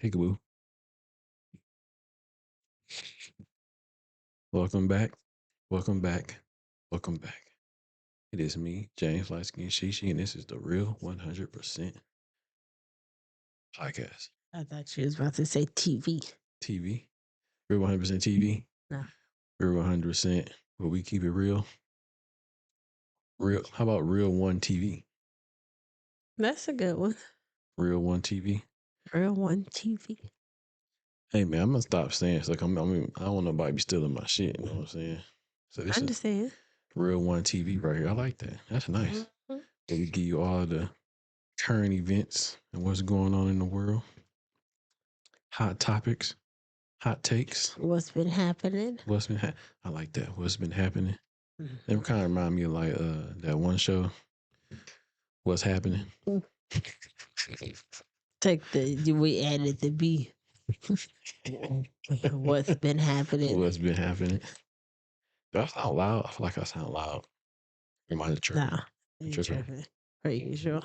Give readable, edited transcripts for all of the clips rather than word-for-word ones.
Peekaboo. Welcome back. Welcome back. Welcome back. It is me, James Lightskin Shishi, and this is the Real 100% podcast. I thought you was about to say TV. TV. Real 100% TV. No. Real 100%. Will we keep it real? Real. How about Real One TV? That's a good one. Real One TV. Real One TV. Hey man, I'm gonna stop saying so. I don't want nobody be stealing my shit. You know what I'm saying? So this I understand. is Real One TV right here. I like that. That's nice. Mm-hmm. We give you all the current events and what's going on in the world. Hot topics, hot takes. What's been happening? I like that. What's been happening? Mm-hmm. They kind of remind me of like that one show. What's happening? We added the B. What's been happening? What's been happening? Do I sound loud? I feel like I sound loud. Am I tripping? Nah, you tripping. Are you sure?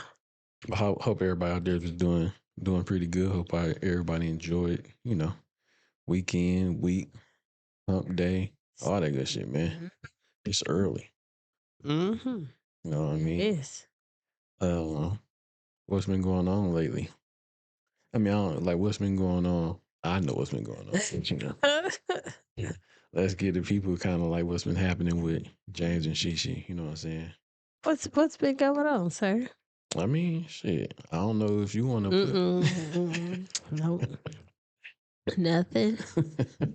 I hope everybody out there was doing pretty good. Hope everybody enjoyed, weekend, week, hump day, all that good shit, man. Mm-hmm. It's early. Mm-hmm. You know what I mean? Yes. I don't know. What's been going on lately? I mean, I don't like what's been going on. I know what's been going on. But, let's get the people kind of like what's been happening with James and Shishi. You know what I'm saying? What's been going on, sir? I mean, shit. I don't know if you want to put. Nope. Nothing.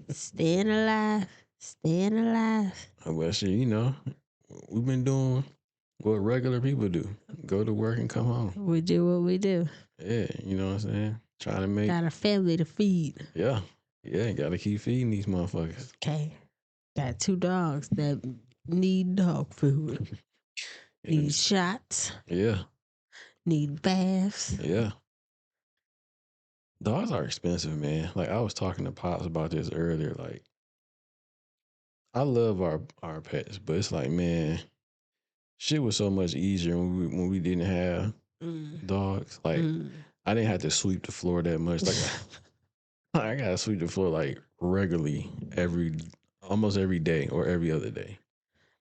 Staying alive. Well, shit, we've been doing what regular people do. Go to work and come home. We do what we do. Yeah, you know what I'm saying? Trying to make... Got a family to feed. Yeah, got to keep feeding these motherfuckers. Okay. Got 2 dogs that need dog food. Need shots. Yeah. Need baths. Yeah. Dogs are expensive, man. Like, I was talking to Pops about this earlier. Like, I love our pets, but it's like, man, shit was so much easier when we didn't have dogs. Like, I didn't have to sweep the floor that much. Like, I gotta sweep the floor like regularly almost every day or every other day.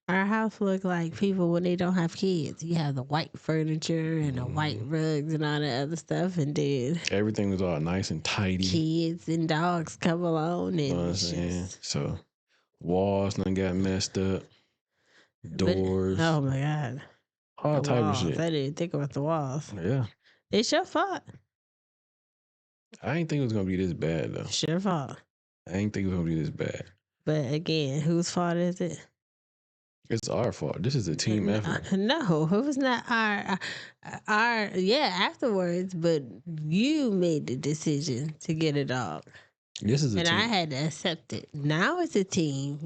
Our house look like people when they don't have kids. You have the white furniture and the white rugs and all that other stuff, and then everything was all nice and tidy. Kids and dogs come along, and you know what I'm saying? So walls done got messed up. Doors. Oh my God. All type of shit. I didn't think about the walls. Yeah. It's your fault. I didn't think it was gonna be this bad though. It's your fault. I didn't think it was gonna be this bad. But again, whose fault is it? It's our fault. This is a team effort. No, it was not our. Afterwards, but you made the decision to get a dog. This is a team. I had to accept it. Now it's a team,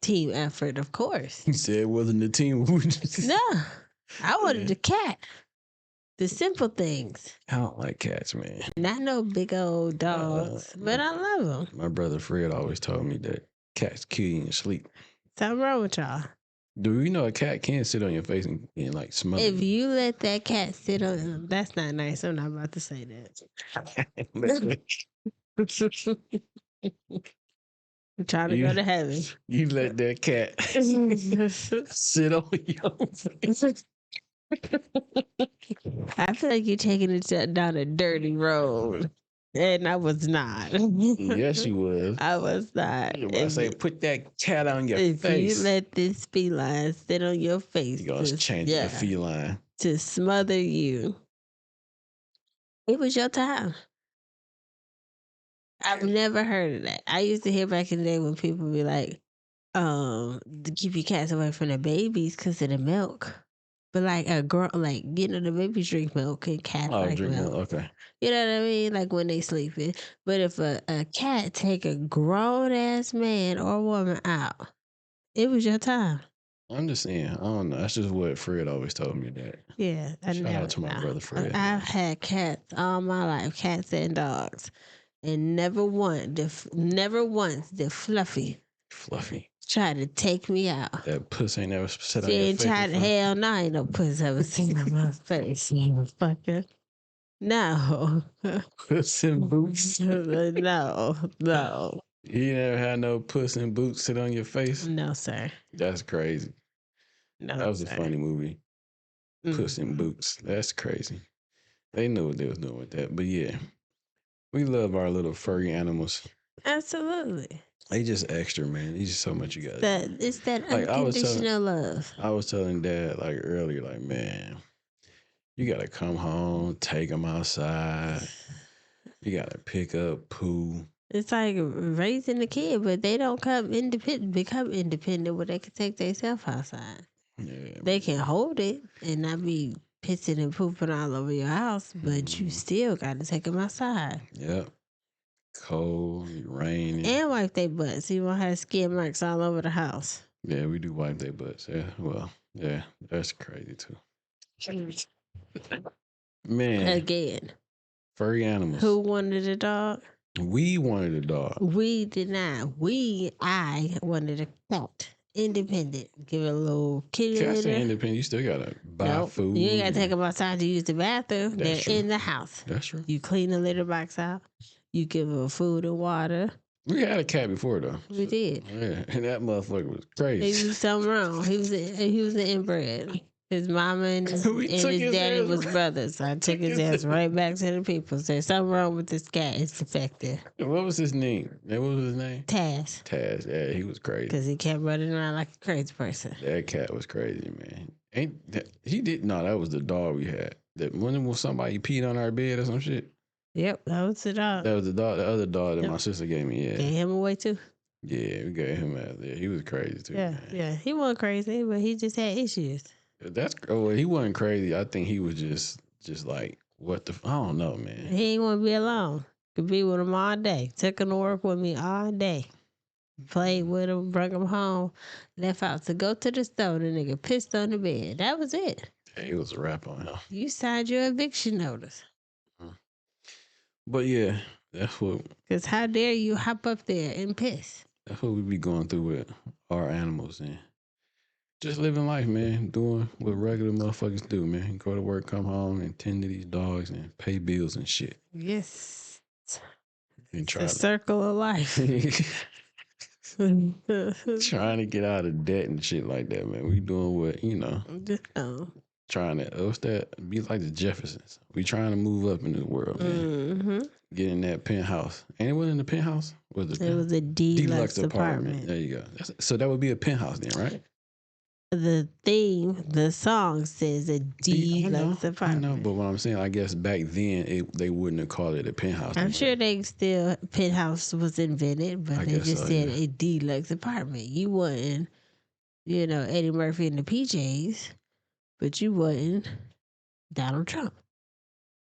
team effort, of course. You said it wasn't a team. No, I wanted a cat. The simple things. I don't like cats, man. Not no big old dogs, but I love them. My brother Fred always told me that cats kill you in sleep. Something wrong with y'all. Do you know a cat can sit on your face and like smother you? If you let that cat sit on, that's not nice. I'm not about to say that. I'm trying to go to heaven. You let that cat sit on your face. I feel like you're taking it down a dirty road. And I was not. Yes, you was. I was not. I say, put that cat on your face. If you let this feline sit on your face. You're going to change the feline. To smother you. It was your time. I've never heard of that. I used to hear back in the day when people be like, to keep your cats away from the babies because of the milk. But like a girl, the babies drink milk and cats like milk. Okay. You know what I mean? Like when they sleeping. But if a cat take a grown ass man or woman out, it was your time. I'm just saying. I don't know. That's just what Fred always told me that. Yeah. Shout out to my brother Fred. I've had cats all my life, cats and dogs. And never once the Fluffy tried to take me out. That puss ain't never set on your face. Hell no, ain't no puss ever seen on my face, motherfucker. No. Puss in Boots. No. You never had no Puss in Boots sit on your face? No, sir. That's crazy. No, That was a sir. funny movie. Puss in Boots. That's crazy. They knew what they was doing with that. But yeah, we love our little furry animals. Absolutely. They just extra, man. It's just so much you got to do. It's that Like unconditional love. I was telling Dad like earlier, like, man, you got to come home, take them outside. You got to pick up poo. It's like raising a kid, but they don't become independent where they can take themselves outside. Yeah, they can hold it and not be pissing and pooping all over your house, but you still got to take them outside. Yep. Cold, raining. And wipe their butts. You won't have skin marks all over the house. Yeah, we do wipe their butts. Yeah, well, yeah, that's crazy too. Man. Again. Furry animals. Who wanted a dog? We wanted a dog. We did not. I wanted a cat. Independent. Give it a little kitty litter. Cats say independent. You still gotta buy food. You ain't gotta take them outside to use the bathroom. They're in the house. That's true. You clean the litter box out. You give them food and water. We had a cat before though. We did. Yeah, and that motherfucker was crazy. He was something wrong. He was an inbred. His mama and his daddy was brothers. I took his ass right back to the people. Said something wrong with this cat. It's defective. What was his name? What was his name? Taz. Yeah, he was crazy. Because he kept running around like a crazy person. That cat was crazy, man. That was the dog we had. That when somebody peed on our bed or some shit. Yep, that was the dog. That was the dog. The other dog that my sister gave me. Yeah, gave him away too. Yeah, we gave him out there. He was crazy too. Yeah, man. Yeah. He wasn't crazy, but he just had issues. He wasn't crazy. I think he was just like what the I don't know, man. He ain't want to be alone. Could be with him all day. Took him to work with me all day. Played with him, brought him home, left out to go to the store. The nigga pissed on the bed. That was it. Yeah, it was a wrap on him. You signed your eviction notice. But yeah, that's what. Because how dare you hop up there and piss? That's what we be going through with our animals and just living life, man. Doing what regular motherfuckers do, man. Go to work, come home, and tend to these dogs and pay bills and shit. Yes. And it's a circle of life. Trying to get out of debt and shit like that, man. We doing what, trying to, be like the Jeffersons. We trying to move up in this world, man. Mm-hmm. Get in that penthouse. And it wasn't in the penthouse? It was a deluxe apartment. There you go. So that would be a penthouse then, right? The song says a deluxe apartment. I know, but what I'm saying, I guess back then they wouldn't have called it a penthouse. I'm sure penthouse was invented, but they just said a deluxe apartment. You wasn't, Eddie Murphy and the PJs, but you wasn't Donald Trump.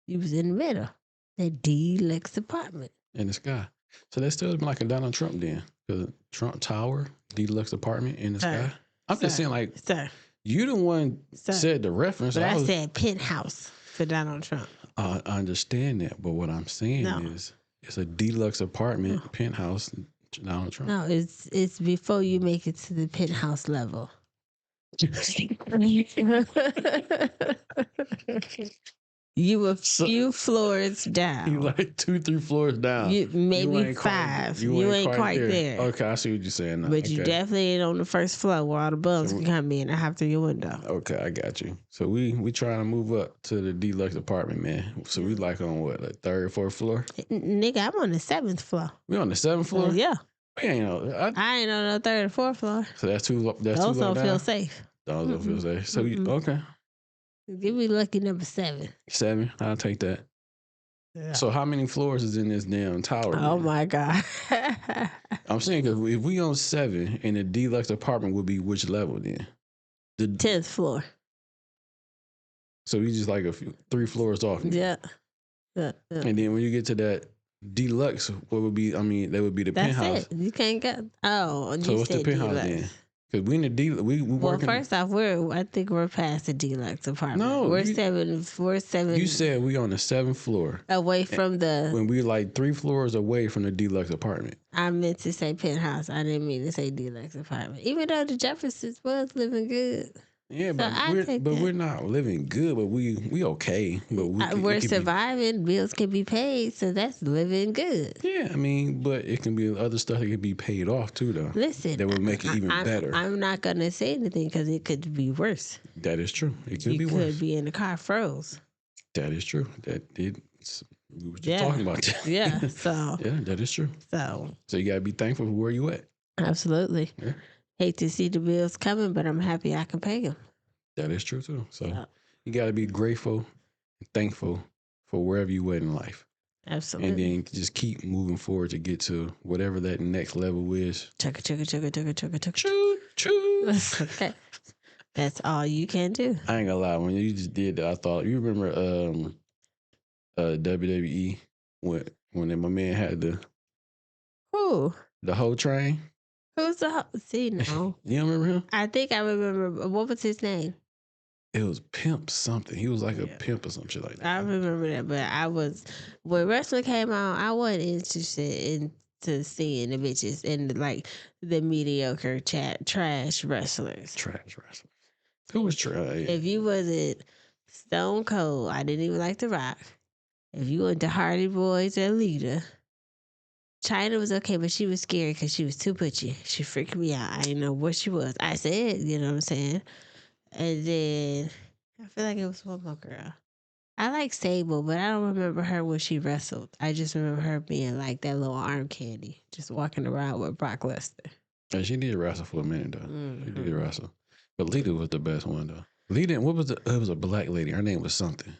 You was in the middle. That deluxe apartment. In the sky. So that still been like a Donald Trump then. The Trump Tower, deluxe apartment in the sky. I'm just saying, like, you the one said the reference. But I said penthouse for Donald Trump. I understand that, but what I'm saying is it's a deluxe apartment, penthouse, Donald Trump. No, it's before you make it to the penthouse level. You a few floors down. You like 2-3 floors down. Maybe 5. You ain't quite there. Okay, I see what you're saying now. But you definitely ain't on the first floor where all the bums can come in and hop through your window. Okay, I got you. So we trying to move up to the deluxe apartment, man. So we like on what, like 3rd or 4th floor? Nigga, I'm on the 7th floor. We on the 7th floor? Yeah. We ain't on. I ain't on the 3rd or 4th floor. So that's too low. Those don't feel safe. Those don't feel safe. So okay. Give me lucky number 7. 7, I'll take that. Yeah. So how many floors is in this damn tower? Oh my God. I'm saying, because if we on 7 and the deluxe apartment would be which level then? The 10th floor. So we just like 3 floors off. Yeah. And then when you get to that deluxe, what would be, that would be the penthouse. That's it. You can't go. Oh, so what's the penthouse then? Because we in the deluxe. We working. Well, first off, I think we're past the deluxe apartment. No, we're 7. You said we on the 7th floor, away from the. When we like 3 floors away from the deluxe apartment. I meant to say penthouse. I didn't mean to say deluxe apartment. Even though the Jeffersons was living good. Yeah, So but I take that. we're not living good, but we okay. But We're it could be. surviving. Bills can be paid, so that's living good. Yeah, I mean, but it can be other stuff that can be paid off too, though. Listen, That would make it even better. I'm not gonna say anything because it could be worse. That is true. It could You be could worse. be in the car froze. That is true. We were just Yeah. talking about that. Yeah. So Yeah, that is true. so So you gotta be thankful for where you at. absolutely. Yeah, Hate to see the bills coming, but I'm happy I can pay them. that is true too. So Yeah. you gotta be grateful and thankful for wherever you at in life. Absolutely. And then just keep moving forward to get to whatever that next level is. Chugga, chugga, chugga, chugga, chugga, chugga. Choo, choo. Okay. That's all you can do. I ain't gonna lie, when you just did that, I thought you remember WWE when my man had Who? the whole train. Who's the see no? You don't remember him? I think I remember. What was his name? It was Pimp something. He was like a pimp or some shit like that. I remember that, but I was when wrestling came out, I wasn't interested into seeing the bitches and like the mediocre trash wrestlers. Trash wrestler. Who was trash? If you wasn't Stone Cold, I didn't even like The Rock. If you went to Hardy Boys or Lita, China was okay, but she was scary because she was too butchy. She freaked me out. I didn't know what she was. I said, you know what I'm saying? And then I feel like it was one more girl. I like Sable, but I don't remember her when she wrestled. I just remember her being like that little arm candy, just walking around with Brock Lesnar. And she did wrestle for a minute though. Mm-hmm. She did wrestle, but Lita was the best one though. Lita, what was the? It was a black lady. Her name was something.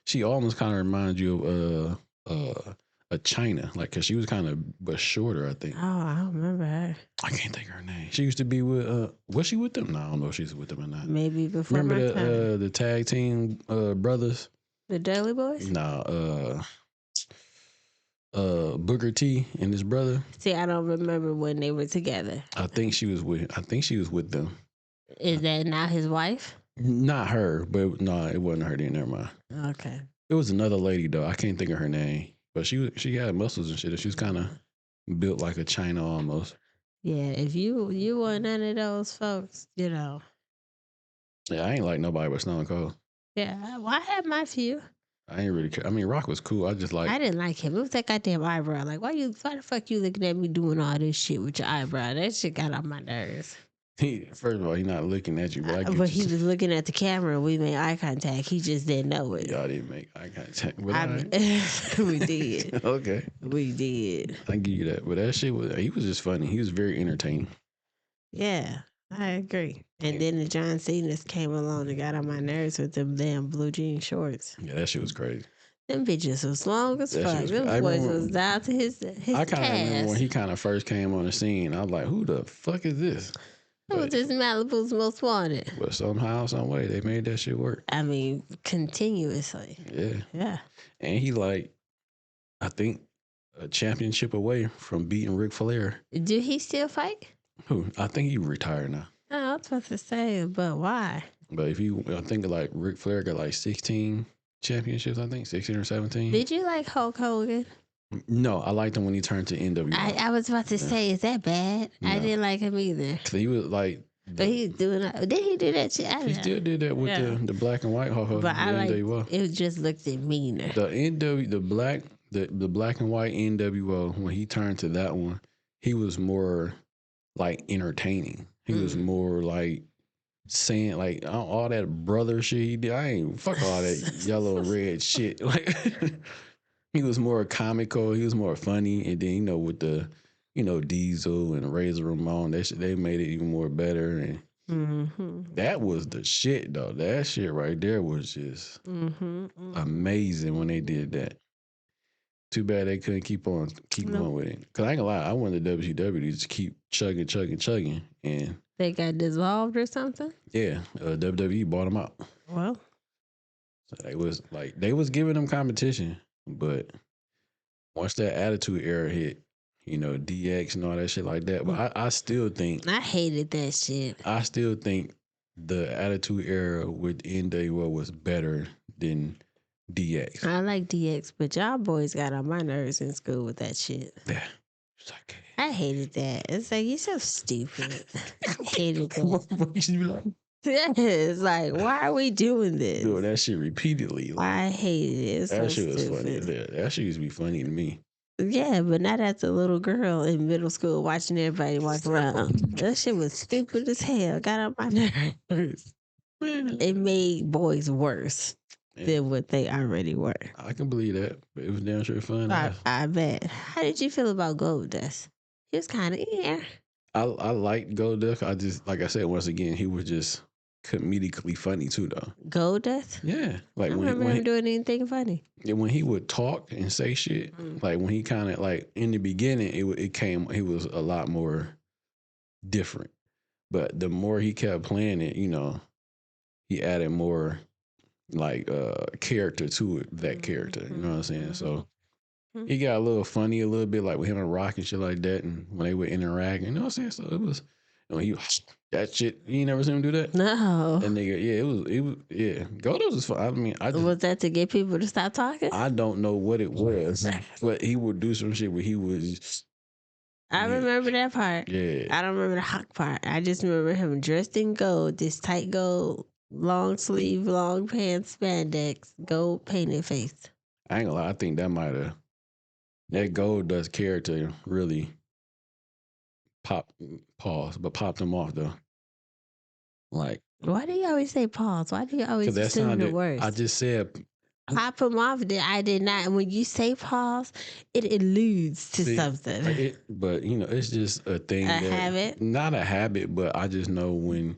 She almost kind of reminded you of a China, like because she was kind of but shorter. I think. Oh, I don't remember her. I can't think of her name. She used to be with. Was she with them? No, I don't know if she's with them or not. Maybe before Remember my time. the tag team brothers? The Dudley Boys? No, Booker T and his brother. See, I don't remember when they were together. I think she was with them. Is that now his wife? Not her, but no, it wasn't her. Then never mind. Okay. It was another lady though. I can't think of her name, but she had muscles and shit. She was kind of built like a China almost. Yeah, if you were none of those folks, you know. Yeah, I ain't like nobody but Stone Cold. Yeah, well, I had my few. I ain't really care. I mean, Rock was cool. I just like. I didn't like him. It was that goddamn eyebrow. Like, why the fuck you looking at me doing all this shit with your eyebrow? That shit got on my nerves. First of all, he not looking at you, but I get But you. he was looking at the camera and we made eye contact. He just didn't know it. Y'all didn't make eye contact, but We did. Okay, We did. I give you that. But that shit he was just funny. He was very entertaining. Yeah, I agree. And then the John Cena's came along and got on my nerves with them damn blue jean shorts. Yeah, that shit was crazy. Them bitches was long as That fuck. shit was Them boys was down to his I kind of remember when ass. he kind of first came on the scene. I was like, "Who the fuck is this?" It was just Malibu's most wanted. But somehow, some way, they made that shit work. I mean, continuously. Yeah, Yeah. and he like, I think, a championship away from beating Ric Flair. Do he still fight? Who? I think he retired now. Oh, I was about to say, but why? But I think like Ric Flair got like 16 championships. I think 16 or 17. Did you like Hulk Hogan? No, I liked him when he turned to NWO. I was about to say, is that bad? I No. didn't like him either. 'Cause he was like, But he's doing that. Did he do that shit? I he don't know. still did that with the black and white Hulk Hogan. But I like NWO. it just looked meaner. The black and white NWO, when he turned to that one, he was more like entertaining. He was more like saying like all that brother shit he did. I ain't fuck all that yellow and red shit. Like he was more comical. He was more funny. And then with the Diesel and Razor Ramon, they made it even more better. And that was the shit though. That shit right there was just amazing when they did that. Too bad they couldn't keep going with it. Cause I ain't gonna lie, I wanted the WCW to just keep chugging, and They got dissolved or something? yeah, WWE bought them out. Well, So they was giving them competition, but once that Attitude Era hit, DX and all that shit like that. But I still think I hated that shit. I still think the Attitude Era with NWO was better than DX. I like DX, but y'all boys got on my nerves in school with that shit. Yeah. It's like, I hated that. It's like, you're so stupid. I hated that. what you like? Yes, like, why are we doing this? Doing that shit repeatedly. Like, I hate it. It's so that shit was funny. stupid. That shit used to be funny to me. Yeah, but not as a little girl in middle school watching everybody walk around. That shit was stupid as hell. Got on my nerves. It made boys worse than what they already were. I can believe that. But it was damn sure fun. I bet. How did you feel about Gold Dust? He was kind of I liked Gold Dust. I just, like I said, once again, he was just comedically funny too, though. Gold Dust? Yeah, like I don't remember him doing anything funny. Yeah, when he would talk and say shit, like when he kind of like in the beginning, he was a lot more different. But the more he kept playing it, he added more like character to it, that character. You know what I'm saying? So he got a little funny, a little bit like with him and Rock and shit like that, and when they would interact, you know what I'm saying? So it was, that shit. You never seen him do that? No. That nigga, yeah. Godos was fun. I mean, was that to get people to stop talking? I don't know what it was, but he would do some shit where he was. I remember that part. Yeah. I don't remember the Hawk part. I just remember him dressed in gold, this tight gold, long sleeve, long pants, spandex, gold painted face. I ain't gonna lie. I think that Gold Dust character really popped them off though. Like, why do you always say pause? Why do you always assume the words? I just said pop him off. I did not. And when you say pause, it alludes to something. But it's just a thing. A habit? Not a habit, but I just know when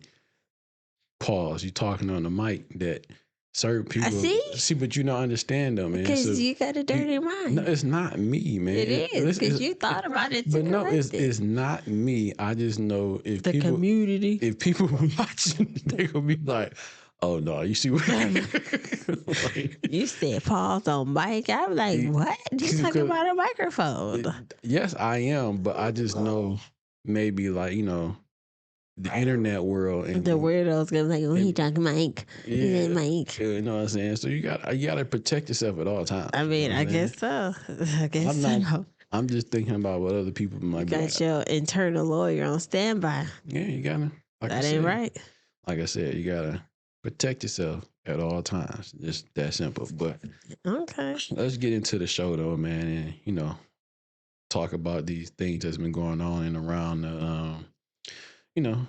pause, you talking on the mic that certain people see, but you don't understand them, man. Because you got a dirty mind. No, it's not me, man. It is because you thought about it. But no, it's not me. I just know if the community, if people watching, they gonna be like, "Oh no, you see what?" like, you said pause on mic. I'm like, what? You talking about a microphone? Yes, I am, but I just know maybe like the internet world and the weirdos gonna be like, oh, he talking Mike. Yeah, he said Mike. You know what I'm saying? So you gotta protect yourself at all times. I mean, I guess so. I'm just thinking about what other people might be. You got your internal lawyer on standby. Yeah, you gotta. That ain't right. Like I said, you gotta protect yourself at all times. Just that simple. But okay, let's get into the show though, man, and talk about these things that's been going on and around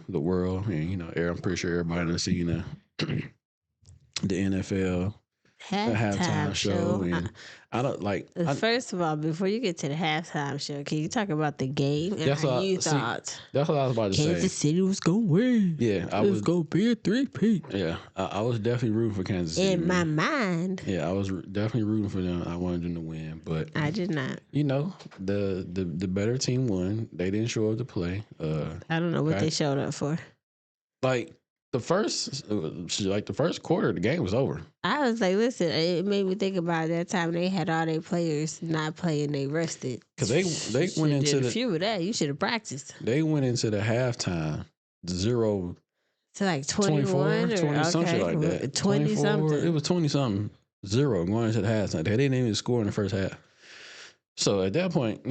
the world, and I'm pretty sure everybody has seen the NFL halftime show, and I don't like. First of all, before you get to the halftime show, can you talk about the game and how you thought? That's what I was about to say. Kansas City was gonna win. Yeah, it was gonna be a 3-peat. Yeah, I was definitely rooting for Kansas City. In my mind. Yeah, I was definitely rooting for them. I wanted them to win, but I did not. The better team won. They didn't show up to play. I don't know what they showed up for. Like the first quarter, the game was over. I was like, listen, it made me think about that time they had all their players not playing, they rested. Because they went into a few of that. You should have practiced. They went into the halftime 0 to like 21 or 20 something like that. 20 something. It was 20 something 0 going into the halftime. They didn't even score in the first half. So at that point,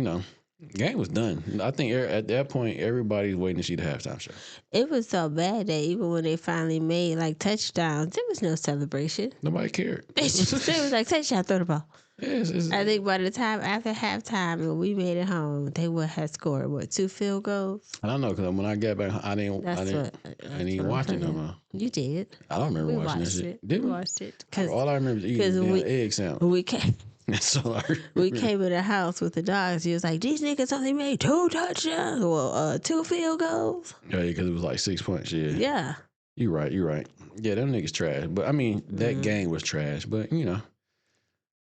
game was done. I think at that point, everybody's waiting to see the halftime show. It was so bad that even when they finally made like touchdowns, there was no celebration. Nobody cared. It was like touchdown, throw the ball. Yes, I think by the time after halftime, when we made it home, they would have scored 2 field goals. I don't know because when I got back, I didn't even watch it no more. You did. I don't remember watching that shit. Did we? Watched it. All I remember is eating the egg sandwich. We came. We came in the house with the dogs. He was like, "These niggas only made 2 touchdowns, 2 field goals." Yeah, because it was like 6 points. Yeah. Yeah. You're right. Yeah, them niggas trash. But I mean, that game was trash. But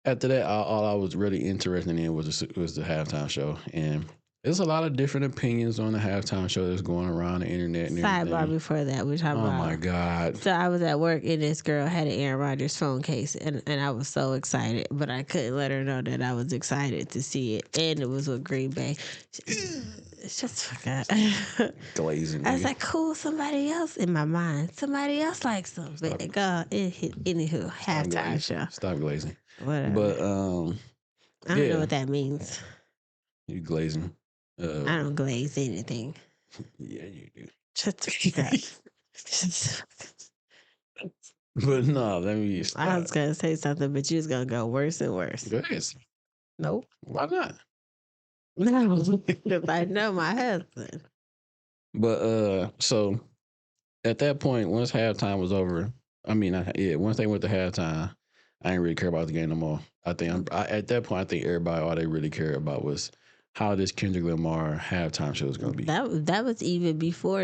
after that, all I was really interested in was the halftime show, and there's a lot of different opinions on the halftime show that's going around the internet. And sidebar before that, we're talking about. Oh my God! So I was at work and this girl had an Aaron Rodgers phone case, and I was so excited, but I couldn't let her know that I was excited to see it, and it was with Green Bay. Shut the fuck up. Glazing. I was like, cool. Somebody else in my mind. Somebody else likes them. But anywho, halftime show. Stop glazing. Whatever. But I don't know what that means. You glazing. I don't glaze anything. Yeah, you do. Shut the fuck up. But no, let me I stop. was gonna say something, but you was gonna go worse and worse. Go ahead. Nope. Why not? No, because I know my husband. But so at that point, once halftime was over, once they went to halftime, I didn't really care about the game no more. I think at that point, I think everybody all they really cared about was how this Kendrick Lamar halftime show was going to be. That was even before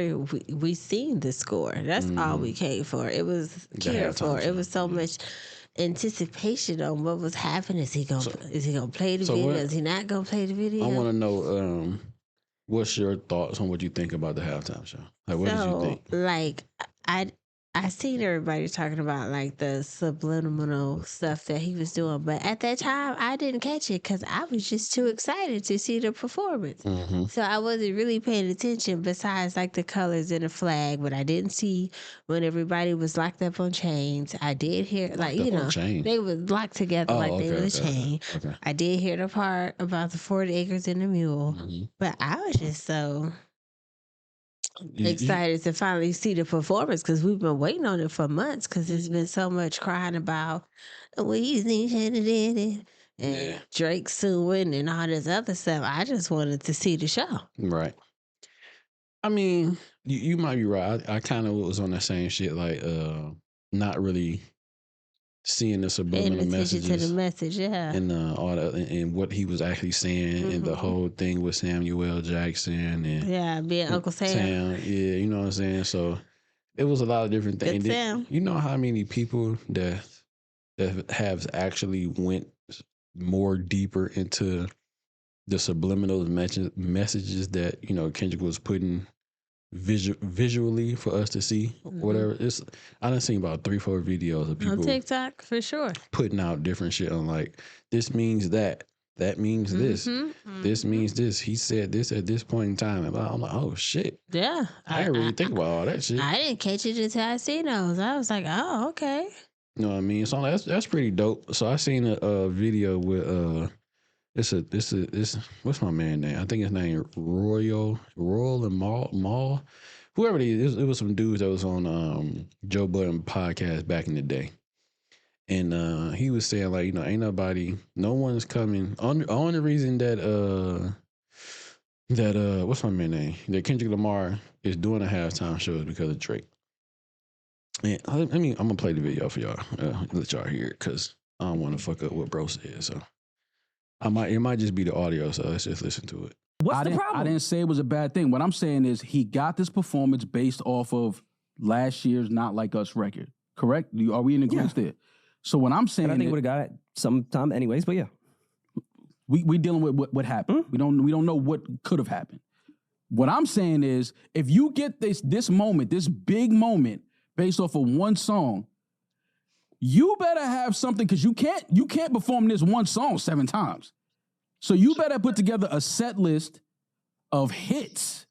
we seen the score. That's all we came for. It was cared for. It was so much anticipation on what was happening. Is he gonna play the video? Is he not gonna play the video? I want to know what's your thoughts on what you think about the halftime show? Like, what did you think? Like, I seen everybody talking about like the subliminal stuff that he was doing, but at that time I didn't catch it because I was just too excited to see the performance. So I wasn't really paying attention besides like the colors and the flag, but I didn't see when everybody was locked up on chains. I did hear they was locked together they were a chain. Okay. I did hear the part about the 40 acres and the mule, but I was just so excited to finally see the performance because we've been waiting on it for months because there's been so much crying about Weezy and Drake suing and all this other stuff. I just wanted to see the show. Right. I mean, you might be right. I kind of was on the same shit, like not really seeing the subliminal messages to the message, and all that, and what he was actually saying, and the whole thing with Samuel Jackson and being Uncle Sam. Yeah, you know what I'm saying. So it was a lot of different things. You know how many people that have actually went more deeper into the subliminal messages that Kendrick was putting visually for us to see, whatever. I done seen about 3-4 videos of people on TikTok for sure putting out different shit on like, this means that means this, this means this. He said this at this point in time, and I'm like, oh shit. Yeah, I didn't really think about all that shit. I didn't catch it until I seen those. I was like, oh, okay. You know what I mean? So that's pretty dope. So I seen a video with this what's my man name? I think his name Royal and Maul. Whoever it is, it was some dudes that was on Joe Budden podcast back in the day. And he was saying like, ain't nobody, no one's coming. Only reason that what's my man name? That Kendrick Lamar is doing a halftime show is because of Drake. And I'm gonna play the video for y'all. Let y'all hear it because I don't want to fuck up what bro said. So it might just be the audio, so let's just listen to it. What's the problem? I didn't say it was a bad thing. What I'm saying is he got this performance based off of last year's Not Like Us record. Correct? Are we in agreement there? So what I'm saying, and I think we would have got it sometime anyways, but yeah. We dealing with what happened. We don't know what could have happened. What I'm saying is if you get this moment, this big moment based off of one song, you better have something because you can't perform this one song 7 times. So you better put together a set list of hits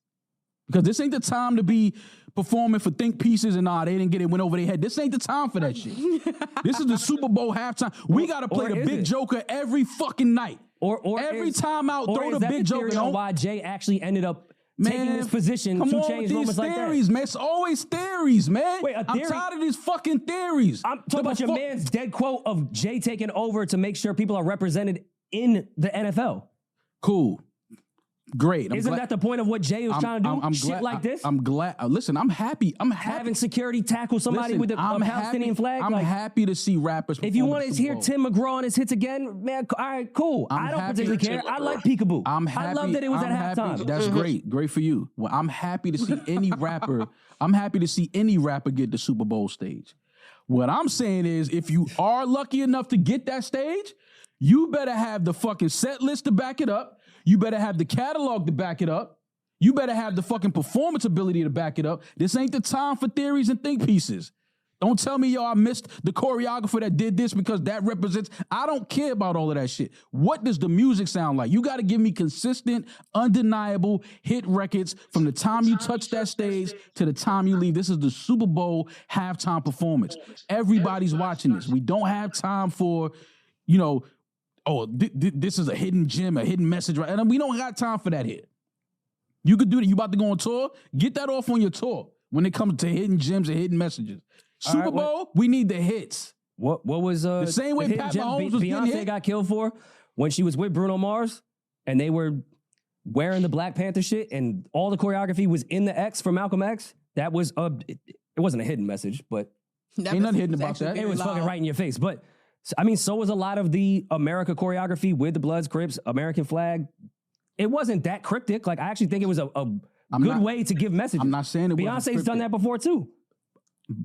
because this ain't the time to be performing for think pieces and they didn't get it, went over their head. This ain't the time for that shit. This is the Super Bowl halftime. We got to play the Big Joker every fucking night. Or every time out, throw the Big Joker. On why Jay actually ended up taking this position to change moments like that. Theories, man. It's always theories, man. Wait, a theory? I'm tired of these fucking theories. I'm talking about your man's dead quote of Jay taking over to make sure people are represented in the NFL. Cool. Great. Isn't that the point of what Jay was trying to do? Shit like this? I'm glad. Listen, I'm happy. Having security tackle somebody with a Palestinian flag. I'm happy to see rappers. If you want to hear Tim McGraw on his hits again, man, all right, cool. I don't particularly care. I like Peekaboo. I love that it was at halftime. That's great. Great for you. Well, I'm happy to see any rapper. I'm happy to see any rapper get the Super Bowl stage. What I'm saying is, if you are lucky enough to get that stage, you better have the fucking set list to back it up. You better have the catalog to back it up. You better have the fucking performance ability to back it up. This ain't the time for theories and think pieces. Don't tell me, I missed the choreographer that did this because that represents. I don't care about all of that shit. What does the music sound like? You got to give me consistent, undeniable hit records from the time you touch that stage to the time you leave. This is the Super Bowl halftime performance. Everybody's watching this. We don't have time for, this is a hidden gem, a hidden message, right? And we don't got time for that here. You could do that. You about to go on tour? Get that off on your tour. when it comes to hidden gems and hidden messages. Super Bowl, we need the hits. What was the same way Pat Mahomes was getting hit? Beyonce got killed for when she was with Bruno Mars and they were wearing the Black Panther shit and all the choreography was in the X for Malcolm X? That was it wasn't a hidden message, but ain't nothing hidden about that. It was fucking right in your face. But I mean, so was a lot of the America choreography with the Bloods, Crips, American flag. It wasn't that cryptic. Like I actually think it was a good way to give messages. I'm not saying it wasn't Beyonce's cryptic. done that before too.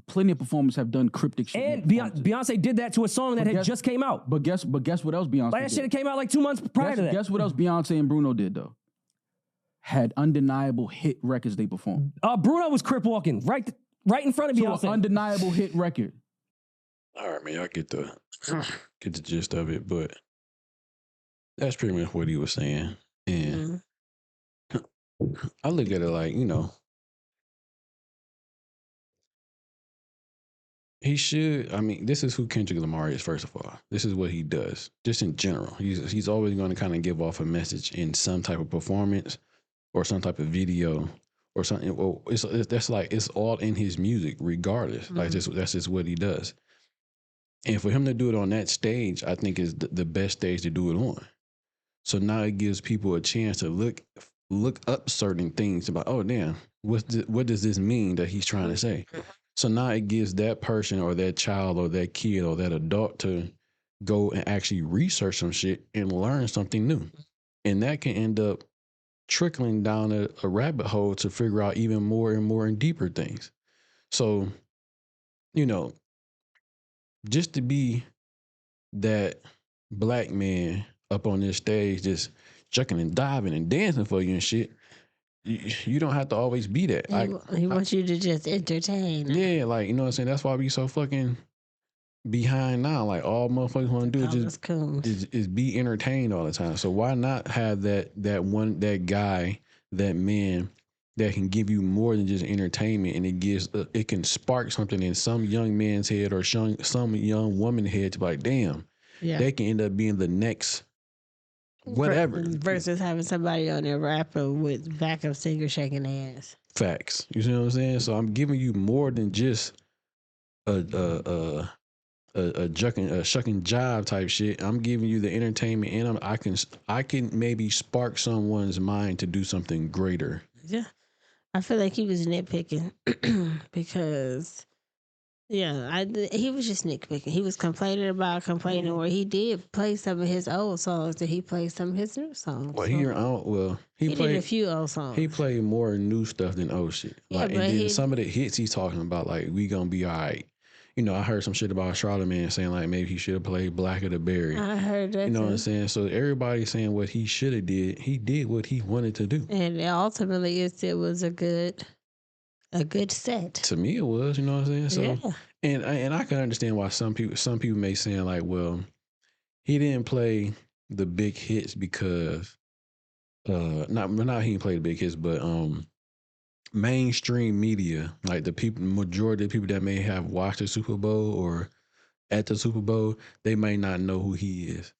Plenty of performers have done cryptic shit. And Beyonce did that to a song that had just came out. But guess what else Beyonce Like that did? shit came out like 2 months prior to that. Guess what else Beyonce and Bruno did though? Had undeniable hit records they performed. Bruno was crip walking right in front of Beyonce. An undeniable hit record. All right, man, y'all get the gist of it, but that's pretty much what he was saying. And I look at it like, he should. I mean, this is who Kendrick Lamar is. First of all, this is what he does. Just in general, he's always going to kind of give off a message in some type of performance or some type of video or something. Well, it's all in his music, regardless. Like that's just what he does. And for him to do it on that stage, I think is the best stage to do it on. So now it gives people a chance to look up certain things about. Oh, damn, what does this mean that he's trying to say? So now it gives that person or that child or that kid or that adult to go and actually research some shit and learn something new. And that can end up trickling down a rabbit hole to figure out even more and more and deeper things. So, just to be that black man up on this stage just chucking and diving and dancing for you and shit, you don't have to always be that. He wants you to just entertain. Yeah, like, you know what I'm saying? That's why we so fucking behind now. Like, all motherfuckers want to do is be entertained all the time. So why not have that guy, that man that can give you more than just entertainment, and it can spark something in some young man's head or some young woman's head to be like, damn, they can end up being the next whatever. Versus having somebody on there rapping with backup singer shaking their ass. Facts. You see what I'm saying? So I'm giving you more than just a shucking jive type shit. I'm giving you the entertainment, and I can maybe spark someone's mind to do something greater. Yeah, I feel like he was nitpicking because. Yeah, he was just nitpicking. He was complaining where he did play some of his old songs and he played some of his new songs. Well, he did a few old songs. He played more new stuff than old shit. Like, and then some of the hits he's talking about, like, we gonna be all right. I heard some shit about Charlamagne saying like maybe he should have played Black of the Berry. I heard that. You know what I'm saying? So everybody's saying what he should have did. He did what he wanted to do. And ultimately it was a good set. To me, it was. You know what I'm saying? So, yeah. And I can understand why some people may say like, well, he didn't play the big hits because not he didn't play the big hits, but mainstream media, like majority of the people that may have watched the Super Bowl or at the Super Bowl, they may not know who he is.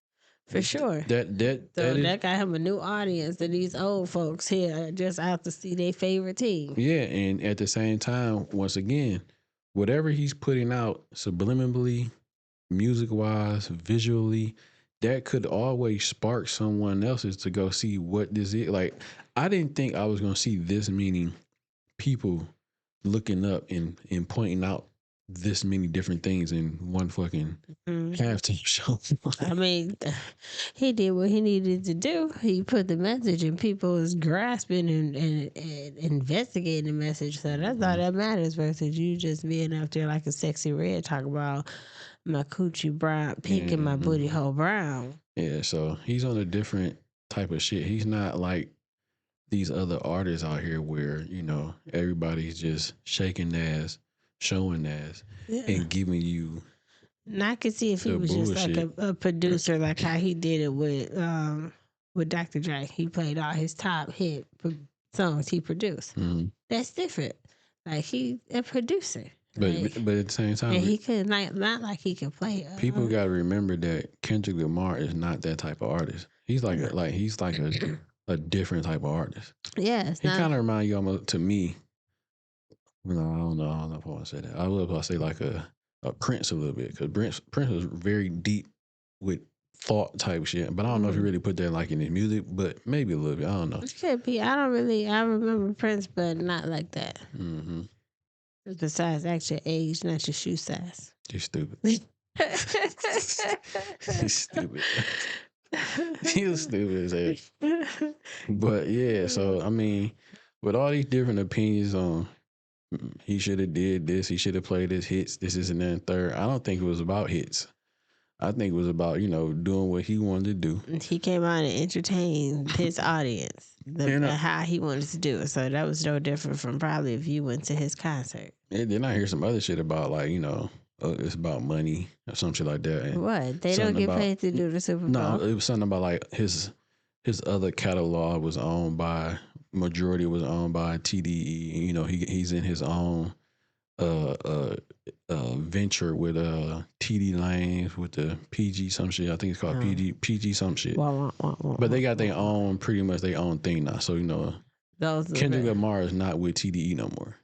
For sure. That got him a new audience, and these old folks here just out to see their favorite team. Yeah, and at the same time, once again, whatever he's putting out subliminally, music-wise, visually, that could always spark someone else's to go see what this is. Like, I didn't think I was going to see this many people looking up and pointing out this many different things in one fucking halftime show. I mean, he did what he needed to do. He put the message and people was grasping and investigating the message. So that's all that matters versus you just being up there like a sexy red talking about my coochie brown, pink and my booty hole brown. Yeah, so he's on a different type of shit. He's not like these other artists out here where, everybody's just shaking ass, showing ass, and giving you. And I could see if he was bullshit. Just like a producer, like how he did it with Dr. Dre. He played all his top hit songs he produced. Mm-hmm. That's different. Like he's a producer. But at the same time, and he could not like he could play. People got to remember that Kendrick Lamar is not that type of artist. He's like a different type of artist. Yeah, he kind of reminds you almost to me No, I don't know. I don't know if I want to say that. I was about to say like a Prince a little bit because Prince was very deep with thought type shit. But I don't know if he really put that like in his music, but maybe a little bit. I don't know. It could be. I remember Prince, but not like that. Mm-hmm. Besides actual age, not your shoe size. He's stupid. He's stupid. He was stupid as hell. But yeah, so I mean, with all these different opinions on he should have did this, he should have played his hits, this is and then third. I don't think it was about hits. I think it was about, doing what he wanted to do. He came out and entertained his audience, how he wanted to do it. So that was no different from probably if you went to his concert. And then I hear some other shit about like, it's about money or some shit like that. And what? They don't get paid to do the Super Bowl? No, it was something about like his other catalog was owned by, majority was owned by TDE. He's in his own venture with TD Lanes with the PG some shit. I think it's called PG some shit. But they got their own, pretty much their own thing now. So Kendrick Lamar is not with TDE no more.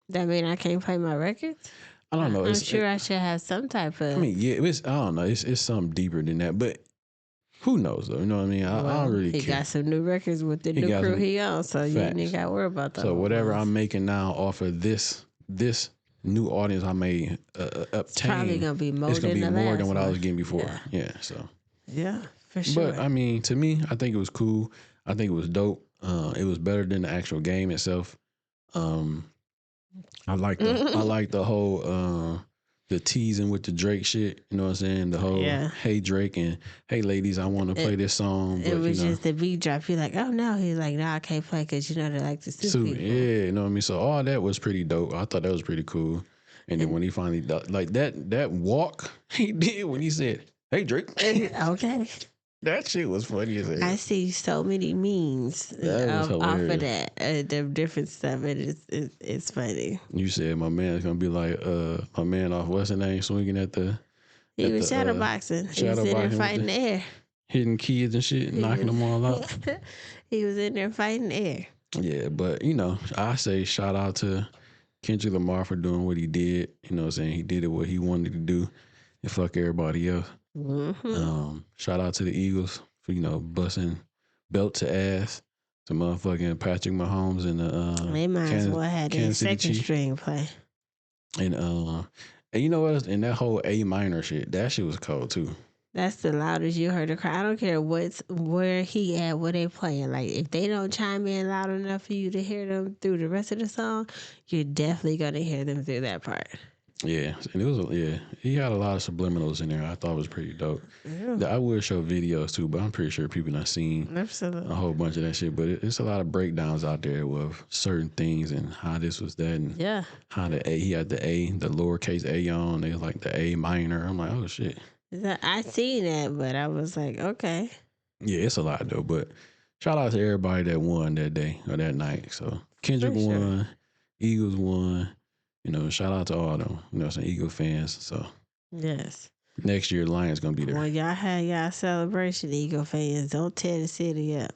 That mean I can't play my records? I don't know. I'm sure I should have some type of. I mean, yeah, I don't know. It's something deeper than that, but who knows though? You know what I mean? I don't really care. He got some new records with the new crew he on, so you ain't got to worry about that. So whatever I'm making now off of this new audience I may obtain, it's probably gonna be more. It's gonna be more than what I was getting before. Yeah. So. Yeah, for sure. But I mean, to me, I think it was cool. I think it was dope. It was better than the actual game itself. I like the whole the teasing with the Drake shit. You know what I'm saying? The whole hey Drake and hey ladies, I want to play this song. But, it was just the beat drop. You're like, oh no. He's like, no, I can't play because they like to sue people. Yeah, you know what I mean. So all that was pretty dope. I thought that was pretty cool. And then when he finally like that walk he did when he said, "Hey Drake," okay. That shit was funny as hell. I see so many memes off of that, the different stuff. It's funny. You said my man's gonna be like my man off what's the name swinging at the. He was shadowboxing. He was in there fighting the air, hitting kids and shit, knocking them all out. He was in there fighting the air. Yeah, but I say shout out to Kendrick Lamar for doing what he did. You know what I'm saying? He did it what he wanted to do, and fuck everybody else. Mm-hmm. Shout out to the Eagles for busting belt to ass to motherfucking Patrick Mahomes and the they might as well have their second string play. And you know what? And that whole A minor shit, that shit was cold too. That's the loudest you heard the crowd. I don't care where he at, where they playing. Like if they don't chime in loud enough for you to hear them through the rest of the song, you're definitely gonna hear them through that part. Yeah, and it was he had a lot of subliminals in there. I thought it was pretty dope. Yeah. I would show videos too, but I'm pretty sure people not seen a whole bunch of that shit. But it's a lot of breakdowns out there with certain things and how this was that and how the A, he had the lowercase A on. They was like the A minor. I'm like, oh shit. I seen that, but I was like, okay. Yeah, it's a lot though. But shout out to everybody that won that day or that night. So Kendrick won, Eagles won. Shout out to all them, some Eagle fans. So yes, next year Lions gonna be there. When y'all have y'all celebration, Eagle fans, don't tear the city up.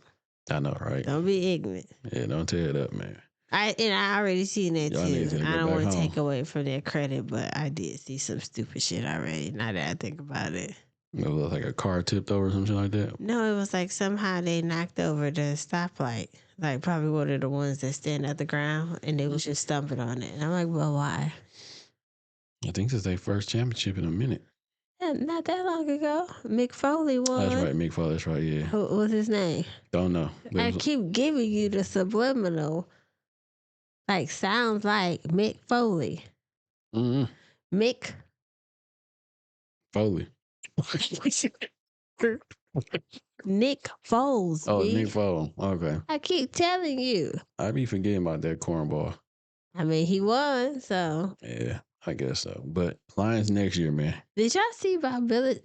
I know, right? Don't be ignorant. Yeah, don't tear it up, man. I already seen that too. I don't want to take away from their credit, but I did see some stupid shit already. Now that I think about it. It was like a car tipped over or something like that? No, it was like somehow they knocked over the stoplight. Like probably one of the ones that stand at the ground and they was just stumping on it. And I'm like, well, why? I think it's their first championship in a minute. Yeah, not that long ago. Mick Foley won. That's right, Mick Foley, that's right, yeah. What was his name? Don't know. I keep giving you the subliminal. Like sounds like Mick Foley. Mm-hmm. Mick Foley. Nick Foles. Oh, Nick Foles. Okay. I keep telling you. I be forgetting about that cornball. I mean, he won, so. Yeah, I guess so. But Lions next year, man. Did y'all see about Bill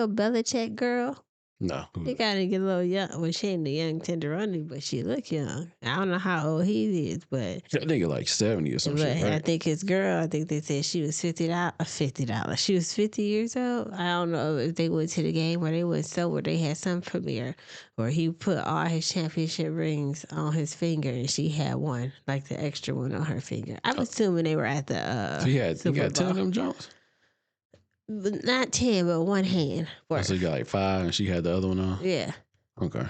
Belichick girl? No. He gotta get a little young. Well, she ain't a young tenderoni, but she look young. I don't know how old he is, but That nigga like 70 or some but shit, I right? think his girl. I think they said she was $50. She was 50 years old. I don't know if they went to the game or they went somewhere. They had some premiere where he put all his championship rings on his finger, and she had one, like the extra one on her finger. I'm assuming they were at the So he Super got 10 of Bowl. them Jones? But not 10, but one hand. Oh, so you got like 5 and she had the other one on? Yeah. Okay.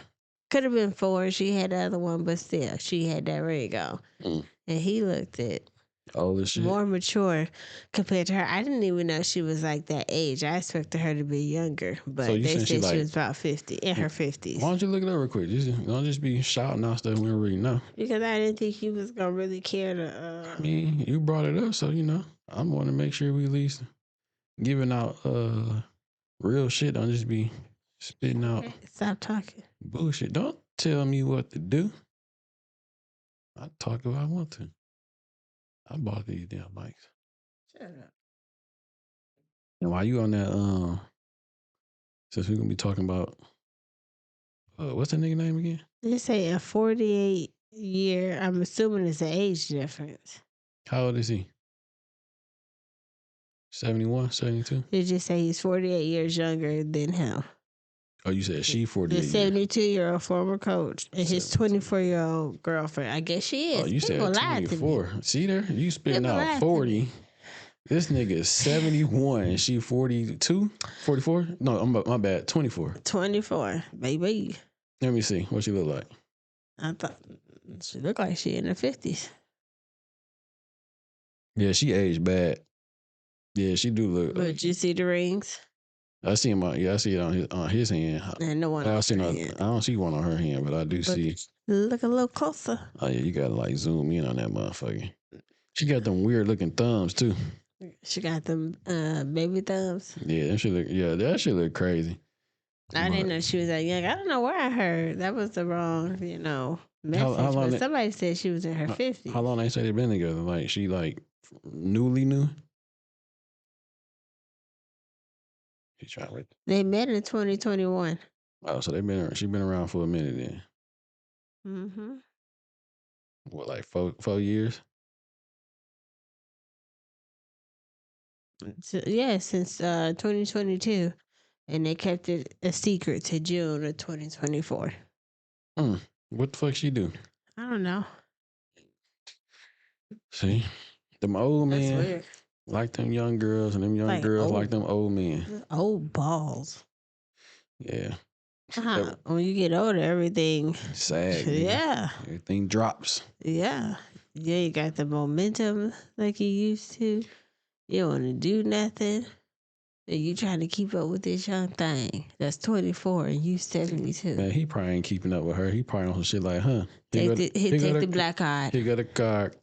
Could have been 4. She had the other one, but still, she had that ring on. Mm. And he looked it Old as shit. more mature compared to her. I didn't even know she was like that age. I expected her to be younger, but So you they saying said she she like- was about 50, in her Why 50s. don't you look it up real quick? Don't just be shouting out stuff we don't really know. Because I didn't think he was going to really care to... I mean, you brought it up, so I want to make sure we at least giving out real shit. Don't just be spitting out Stop talking. bullshit. Don't tell me what to do. I talk if I want to. I bought these damn mics. Shut up. And while you on that, since we're gonna be talking about what's that nigga name again? They say a 48 year, I'm assuming it's an age difference. How old is he? 71, 72? They just say he's 48 years younger than him. Oh, you said she 48 The years. 72-year-old former coach and his 72. 24-year-old girlfriend. I guess she is. Oh, you People said lied to me. 24. See there? You spitting People lied out to 40. me. This nigga is 71 and she 42? 44? No, my bad. 24. 24, baby. Let me see what she look like. I thought she looked like she in her 50s. Yeah, she aged bad. Yeah, she do look. But you see the rings? I see him. I see it on his hand. And the one I on see her I hand. don't see one on her hand, but I do But see. look a little closer. Oh yeah, you gotta like zoom in on that motherfucker. She got them weird looking thumbs too. She got them baby thumbs. Yeah, that shit look crazy. I But- didn't know she was that young. I don't know where I heard. That was the wrong, message. how long but it- somebody said she was in her 50s. How long they say they been together? Like she like newly new. She trying to. They met in 2021. Oh, so she been around for a minute then. Mm-hmm. What, like 4 years? So, yeah, since 2022. And they kept it a secret to June of 2024. What the fuck she do? I don't know. See, them old That's men weird. like them young girls, and them young Like girls old. like them old men. Old balls. Yeah, Uh-huh. When you get older, everything. sad. nigga. Yeah. Everything drops. Yeah. Yeah, you got the momentum like you used to. You don't want to do nothing. And you trying to keep up with this young thing that's 24 and you 72. Man, he probably ain't keeping up with her. He probably on some shit like, huh? Take the black card. He got a card.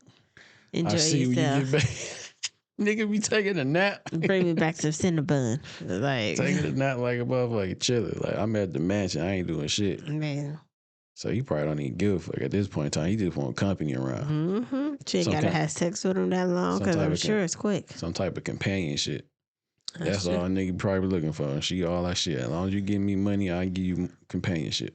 Enjoy I see yourself. when you get back. Nigga be taking a nap. Bring me back some Cinnabon. Like, Taking a nap like a motherfucker chilling. Like, I'm at the mansion. I ain't doing shit. man. So he probably don't even give a fuck at this point in time. He just want company around. Mm-hmm. She ain't Some got to kind- have sex with him that long some because type I'm of sure it's quick. Some type of companionship. That's true. all a nigga probably looking for. She all that shit. As long as you give me money, I give you companionship.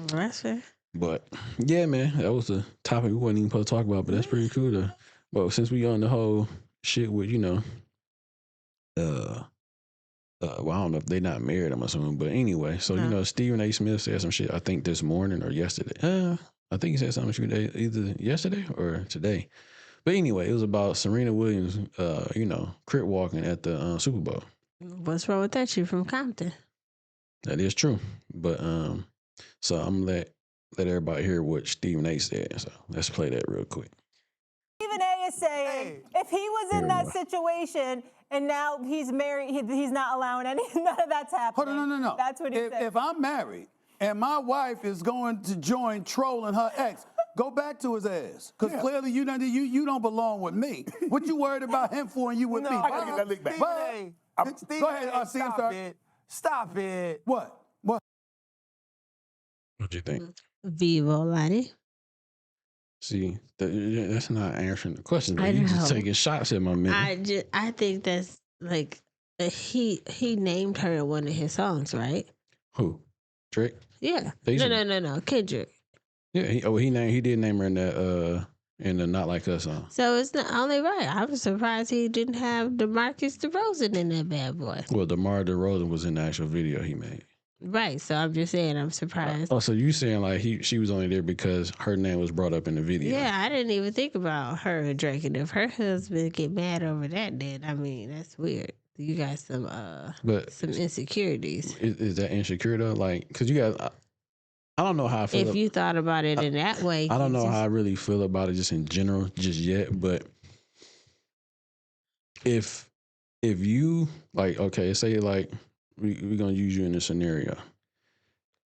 That's fair. But yeah, man, that was a topic we wasn't even supposed to talk about, but that's pretty cool though. But since we on the whole shit with, well, I don't know if they not married, I'm assuming. But anyway, so No. Stephen A. Smith said some shit, I think this morning or yesterday. I think he said something either yesterday or today. But anyway, it was about Serena Williams, crip walking at the Super Bowl. What's wrong with that? You from Compton. That is true. But so I'm gonna let everybody hear what Stephen A. said. So let's play that real quick. Stephen A. is saying if he was in that situation and now he's married, he's not allowing none of that's happening. Hold on, no. That's what he said. If I'm married and my wife is going to join trolling her ex, go back to his ass. Because clearly you don't belong with me. What you worried about him for and you with me? I gotta get that lick back. Go ahead, Stop it. What? What do you think? Vivo Lottie. See, that's not answering the question. I You just know. taking shots at my man. I think that's like he named her in one of his songs, right? Who? Drake. Yeah. They used No. Kendrick. Yeah, he did name her in the Not Like Us song. So it's not only right. I was surprised he didn't have DeMarcus DeRozan in that bad boy. Well, DeMar DeRozan was in the actual video he made. Right. So I'm just saying I'm surprised. Oh, so you saying like she was only there because her name was brought up in the video? Yeah, I didn't even think about her and Drake. And if her husband get mad over that, then I mean that's weird. You got some insecurities. Is that insecure though? Like, because you got, I don't know how I feel. If you thought about it in that way, I don't know how I really feel about it just in general, just yet. But if you like, okay, say like we're gonna use you in this scenario.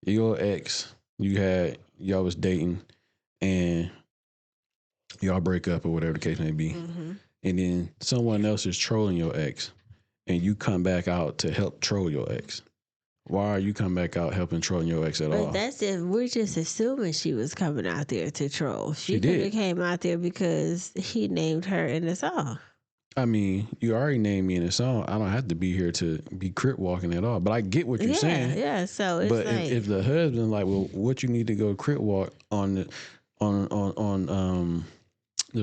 Your ex, y'all was dating, and y'all break up or whatever the case may be, and then someone else is trolling your ex, and you come back out to help troll your ex. Why are you coming back out helping trolling your ex at all? But that's if we're just assuming she was coming out there to troll. She could did. have came out there because he named her in the song. I mean, you already named me in the song. I don't have to be here to be crip walking at all. But I get what you're saying. Yeah. So it's But like, if the husband's like, well, what you need to go crip walk on the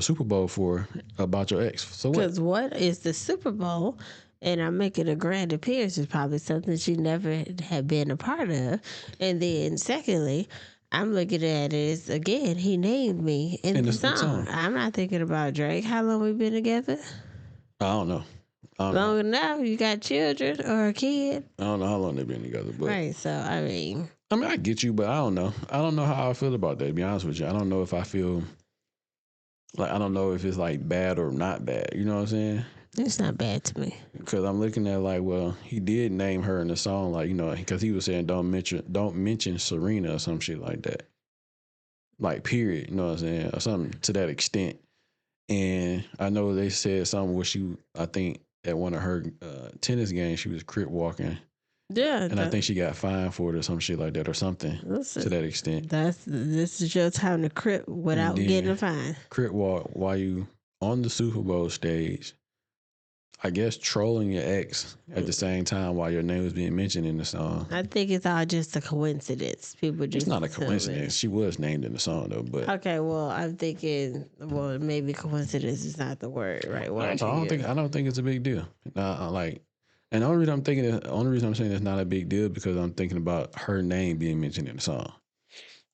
Super Bowl for about your ex? So what? because what is the Super Bowl? And I'm making a grand appearance is probably something she never had been a part of. And then secondly, I'm looking at it as, again, he named me in the song. I'm not thinking about Drake. How long we been together? I don't know. Long enough. You got children or a kid? I don't know how long they've been together. But Right. So, I mean, I get you, but I don't know. I don't know how I feel about that, to be honest with you. I don't know if I feel like, I don't know if it's like bad or not bad. You know what I'm saying? it's not bad to me. Because I'm looking at like, well, he did name her in the song, like, you know, because he was saying don't mention Serena or some shit like that. Like, period. You know what I'm saying? Or something to that extent. And I know they said something where I think at one of her tennis games, she was crip walking. Yeah. And I think she got fined for it or some shit like that or something Listen, to that extent. This is your time to crip without getting a fine. Crip walk while you on the Super Bowl stage, I guess trolling your ex at the same time while your name was being mentioned in the song. I think it's all just a coincidence. People just It's not a assume it. coincidence. She was named in the song though, but Okay, well, I'm thinking, well, maybe coincidence is not the word, right? I don't think it's a big deal. And the only reason I'm saying it's not a big deal because I'm thinking about her name being mentioned in the song.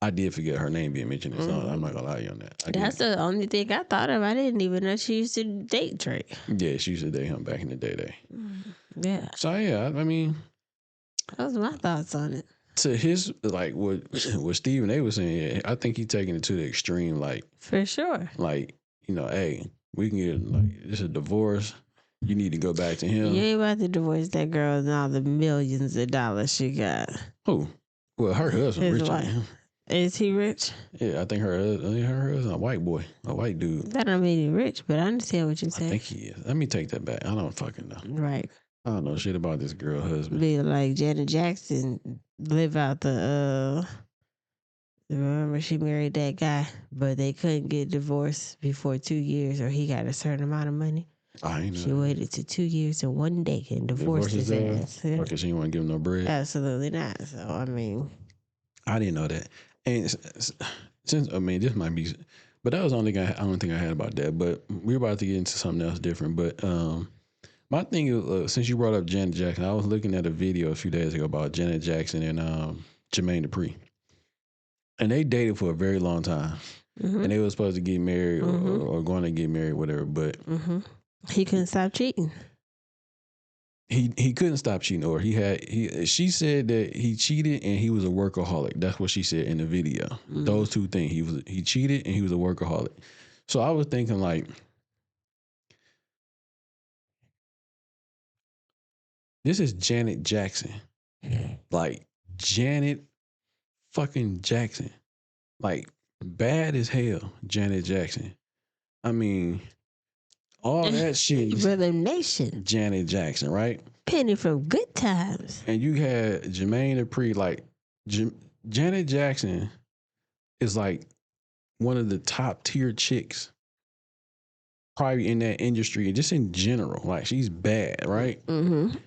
I did forget her name being mentioned in the song. I'm not gonna lie to you on that. That's the only thing I thought of. I didn't even know she used to date Drake. Yeah, she used to date him back in the day. Yeah, So yeah, I mean, those are my thoughts on it. to his like what Stephen A was saying, I think he's taking it to the extreme. Like, For sure. like, you know, hey, we can get like this is a divorce. You need to go back to him. You ain't about to divorce that girl and all the millions of dollars she got. Who? Well, her husband His rich. wife. Is he rich? Yeah, I think her husband a white boy, a white dude. That don't mean he rich, but I understand what you're I saying. think he is. Let me take that back. I don't fucking know. Right. I don't know shit about this girl husband. Be like Janet Jackson live out the remember she married that guy, but they couldn't get divorced before 2 years or he got a certain amount of money. I ain't know. She waited to 2 years and 1 day and divorced his ass. Yeah. Because she didn't want to give him no bread. Absolutely not. So I mean, I didn't know that. And since this might be, but that was the only thing I had about that. But we're about to get into something else different. But my thing is, since you brought up Janet Jackson, I was looking at a video a few days ago about Janet Jackson and Jermaine Dupri, and they dated for a very long time, and they were supposed to get married or going to get married, whatever. But he couldn't stop cheating. He couldn't stop cheating, or she said that he cheated and he was a workaholic. That's what she said in the video. Those two things. He cheated and he was a workaholic. So I was thinking like, this is Janet Jackson. Like Janet fucking Jackson. Like bad as hell, Janet Jackson. I mean, all that shit. Brother Nation. Janet Jackson, right? Penny from Good Times. And you had Jermaine Dupri, like Janet Jackson is like one of the top tier chicks probably in that industry, just in general. Like she's bad, right? And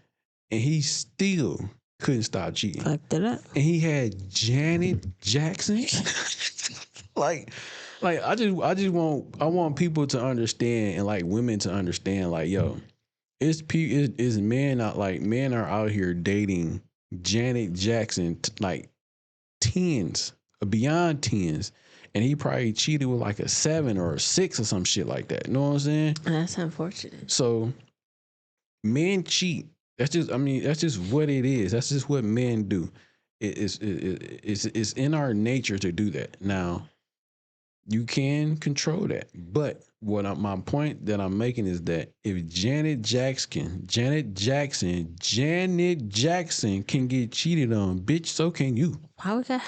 he still couldn't stop cheating. Fucked it up. And he had Janet Jackson. like I want people to understand, and like women to understand, like, yo, it's men out, like, men are out here dating Janet Jackson, like tens, beyond tens, and he probably cheated with like a 7 or a 6 or some shit like that. You know what I'm saying? That's unfortunate. So men cheat. That's just what it is. That's just what men do. It's in our nature to do that. Now, you can control that, but my point that I'm making is that if Janet Jackson can get cheated on, bitch, so can you. Why we got?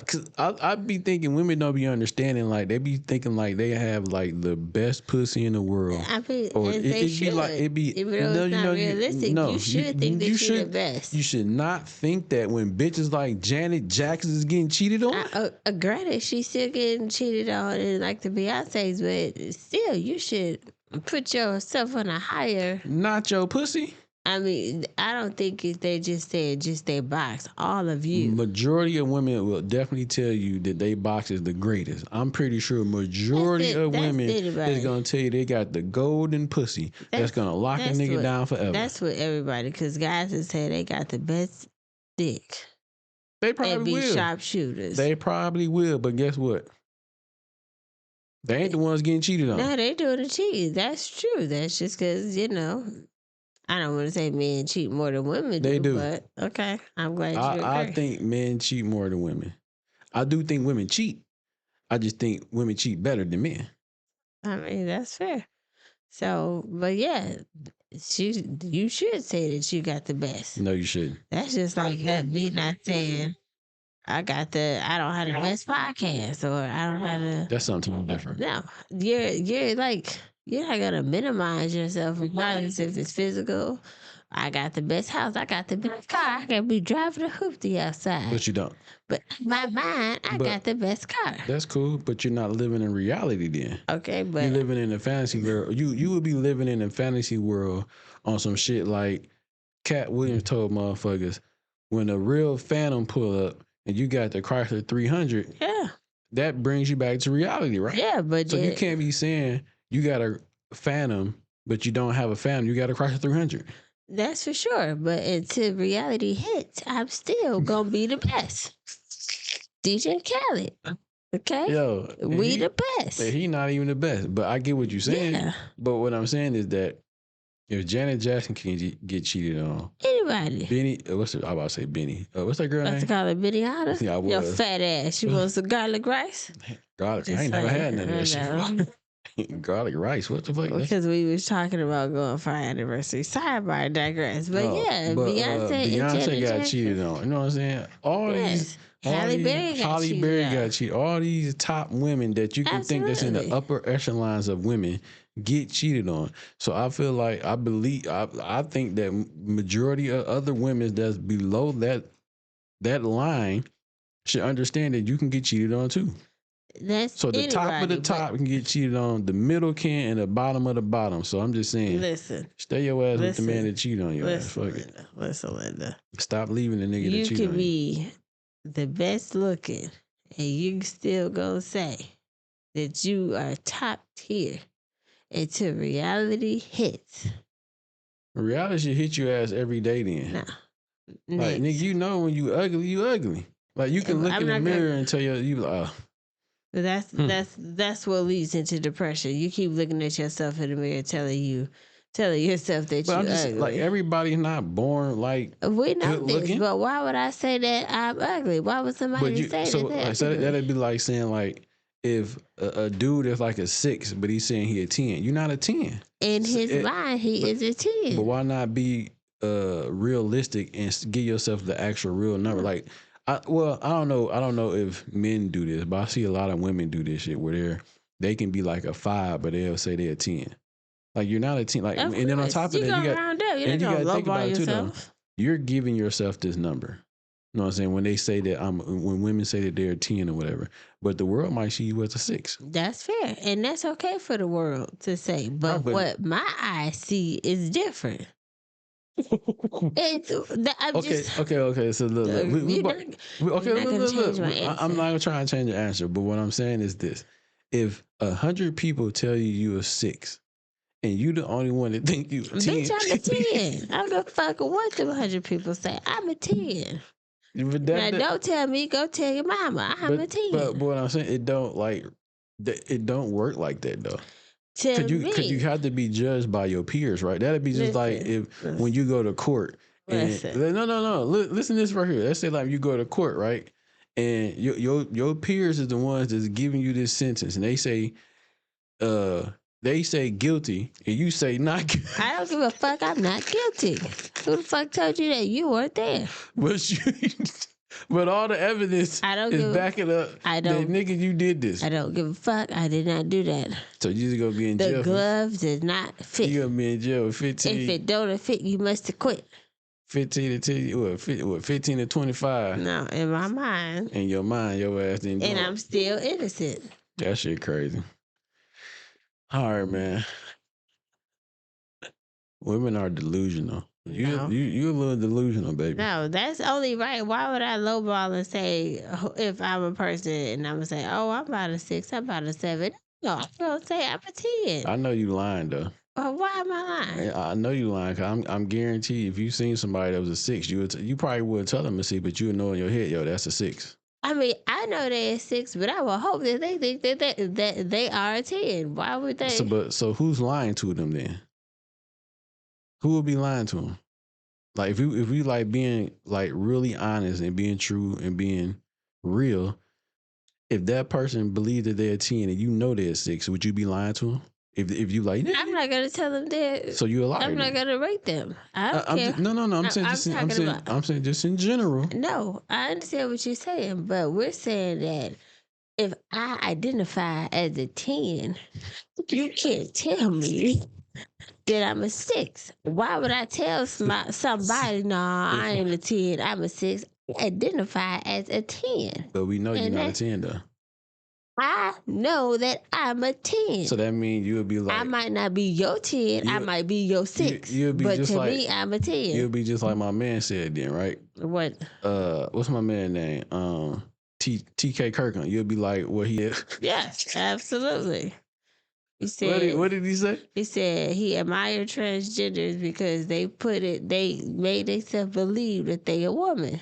Cause I be thinking women don't be understanding, like, they be thinking like they have like the best pussy in the world. I mean, Or they it'd should. be like, it'd be, Even though it's not realistic, you should think that you're the best. You should not think that when bitches like Janet Jackson is getting cheated on. Granted, she's still getting cheated on, and like the Beyonce's, but still, you should put yourself on a higher. Not your pussy. I mean, I don't think they just said just their box. All of you. Majority of women will definitely tell you that they box is the greatest. I'm pretty sure majority of women is gonna tell you they got the golden pussy that's gonna lock a nigga down forever. That's what everybody, because guys will say they got the best dick. They probably and be will. sharpshooters. They probably will, but guess what? They ain't the ones getting cheated on. No, they doing the cheating. That's true. That's just because, I don't want to say men cheat more than women They do. But okay, I'm glad you agree. I think men cheat more than women. I do think women cheat. I just think women cheat better than men. I mean, that's fair. So, but yeah, you should say that you got the best. No, you shouldn't. That's just like me not saying I don't have the best podcast, or I don't have the. That's something different. No, you're like, you're not gonna minimize yourself regardless if it's physical. I got the best house. I got the best car. I can be driving a hoopty outside. But you don't. But in my mind, I got the best car. That's cool, but you're not living in reality then. Okay, but you're living in a fantasy world. You would be living in a fantasy world on some shit like Cat Williams told motherfuckers, when a real Phantom pull up and you got the Chrysler 300, that brings you back to reality, right? Yeah, but so you can't be saying you got a Phantom, but you don't have a Phantom. You got a Chrysler 300. That's for sure. But until reality hits, I'm still gonna be the best. DJ Khaled. Okay? Yo, we the best. He not even the best. But I get what you're saying. Yeah. But what I'm saying is that if Janet Jackson can get cheated on, anybody. Benny, I'm about to say Benny. What's that girl name? Let's call her Benny Otter. Yeah, I was. Your fat ass. You want some garlic rice? Garlic. I ain't never had none of that shit. Garlic rice. What the fuck? Because we was talking about going for our anniversary. Sorry, I digress. But Beyonce got cheated on. You know what I'm saying? All these. Halle Berry got cheated. All these top women that you can think that's in the upper echelons of women get cheated on. So I feel like I think that majority of other women that's below that line should understand that you can get cheated on too. So the top of the top can get cheated on, the middle can, and the bottom of the bottom. So I'm just saying, stay your ass with the man that cheat on your ass. Fuck it. Listen, Linda. Stop leaving the nigga that cheat on you. You can be the best looking, and you still gonna say that you are top tier until reality hits. Reality should hit your ass every day then. No. Like, nigga, when you ugly. Like, you can look in the mirror and tell you like, oh. But that's what leads into depression. You keep looking at yourself in the mirror, telling yourself that you're ugly. Like, everybody's not born like we know good this, looking. but why would I say that I'm ugly? Why would somebody say that? So that'd be like saying, like, if a dude is like a 6, but he's saying he a 10, you're not a 10. In his mind, he is a 10. But why not be realistic and give yourself the actual real number? Like, I don't know if men do this, but I see a lot of women do this shit where they can be like a 5, but they'll say they're a 10. Like, you're not a 10. Like, and then on top of that, you got to think about it too, though. You're giving yourself this number. You know what I'm saying? When they say that when women say that they're a 10 or whatever, but the world might see you as a 6. That's fair, and that's okay for the world to say. But what my eyes see is different. I'm Okay, just. okay. So look, You're not gonna change my I'm not answer. gonna try and change your answer, but what I'm saying is this: if 100 people tell you you're a 6, and you the only one that think you a 10, Bitch, I'm a 10. I don't give a fuck what the 100 people say. I'm a 10. But Now, don't tell me. Go tell your mama. I'm a 10. But what I'm saying, it don't it don't work like that though. To Cause me, you have to be judged by your peers, right? That'd be just like when you go to court. And, no. Listen to this right here. Let's say like you go to court, right? And your peers is the ones that's giving you this sentence, and they say guilty, and you say not guilty. I don't give a fuck. I'm not guilty. Who the fuck told you that? You weren't there. But all the evidence is backing up. I don't. That nigga, you did this. I don't give a fuck. I did not do that. So you just gonna be in jail. The glove did not fit. You gonna be in jail with 15. If it don't fit, you must have quit. 15 to 15 to 25. No, in my mind. In your mind, your ass didn't. And I'm still innocent. That shit crazy. All right, man. Women are delusional. You a little delusional, baby. No, that's only right. Why would I lowball and say if I'm a person and I'm gonna say, oh, I'm about a 6, I'm about a 7? No, I'm gonna say I'm a 10. I know you lying though. Why am I lying? I know you lying. Cause I'm guaranteed if you seen somebody that was a 6, you probably would tell them a 6, but you would know in your head, yo, that's a 6. I mean, I know they're a 6, but I will hope that they think that they are a 10. Why would they? So who's lying to them then? Who would be lying to them? Like if we like being like really honest and being true and being real, if that person believed that they're a 10 and you know they're a 6, would you be lying to them? If you like, I'm not gonna tell them that. So you a liar. I'm not gonna rate them. I don't care. I'm saying just in general. No, I understand what you're saying, but we're saying that if I identify as a 10, you can't tell me that I'm a 6. Why would I tell somebody, no, I ain't a 10, I'm a 6? I identify as a 10. But we know you're not a 10 though. I know that I'm a 10. So that means you would be like, I might not be your 10, I might be your 6. You'll be but just to like, me, I'm a 10. You'll be just like my man said then, right? What? What's my man name? TK Kirkland. You'll be like what he is. Yes, absolutely. He said, what did he say? He said he admired transgenders because they made themselves believe that they a woman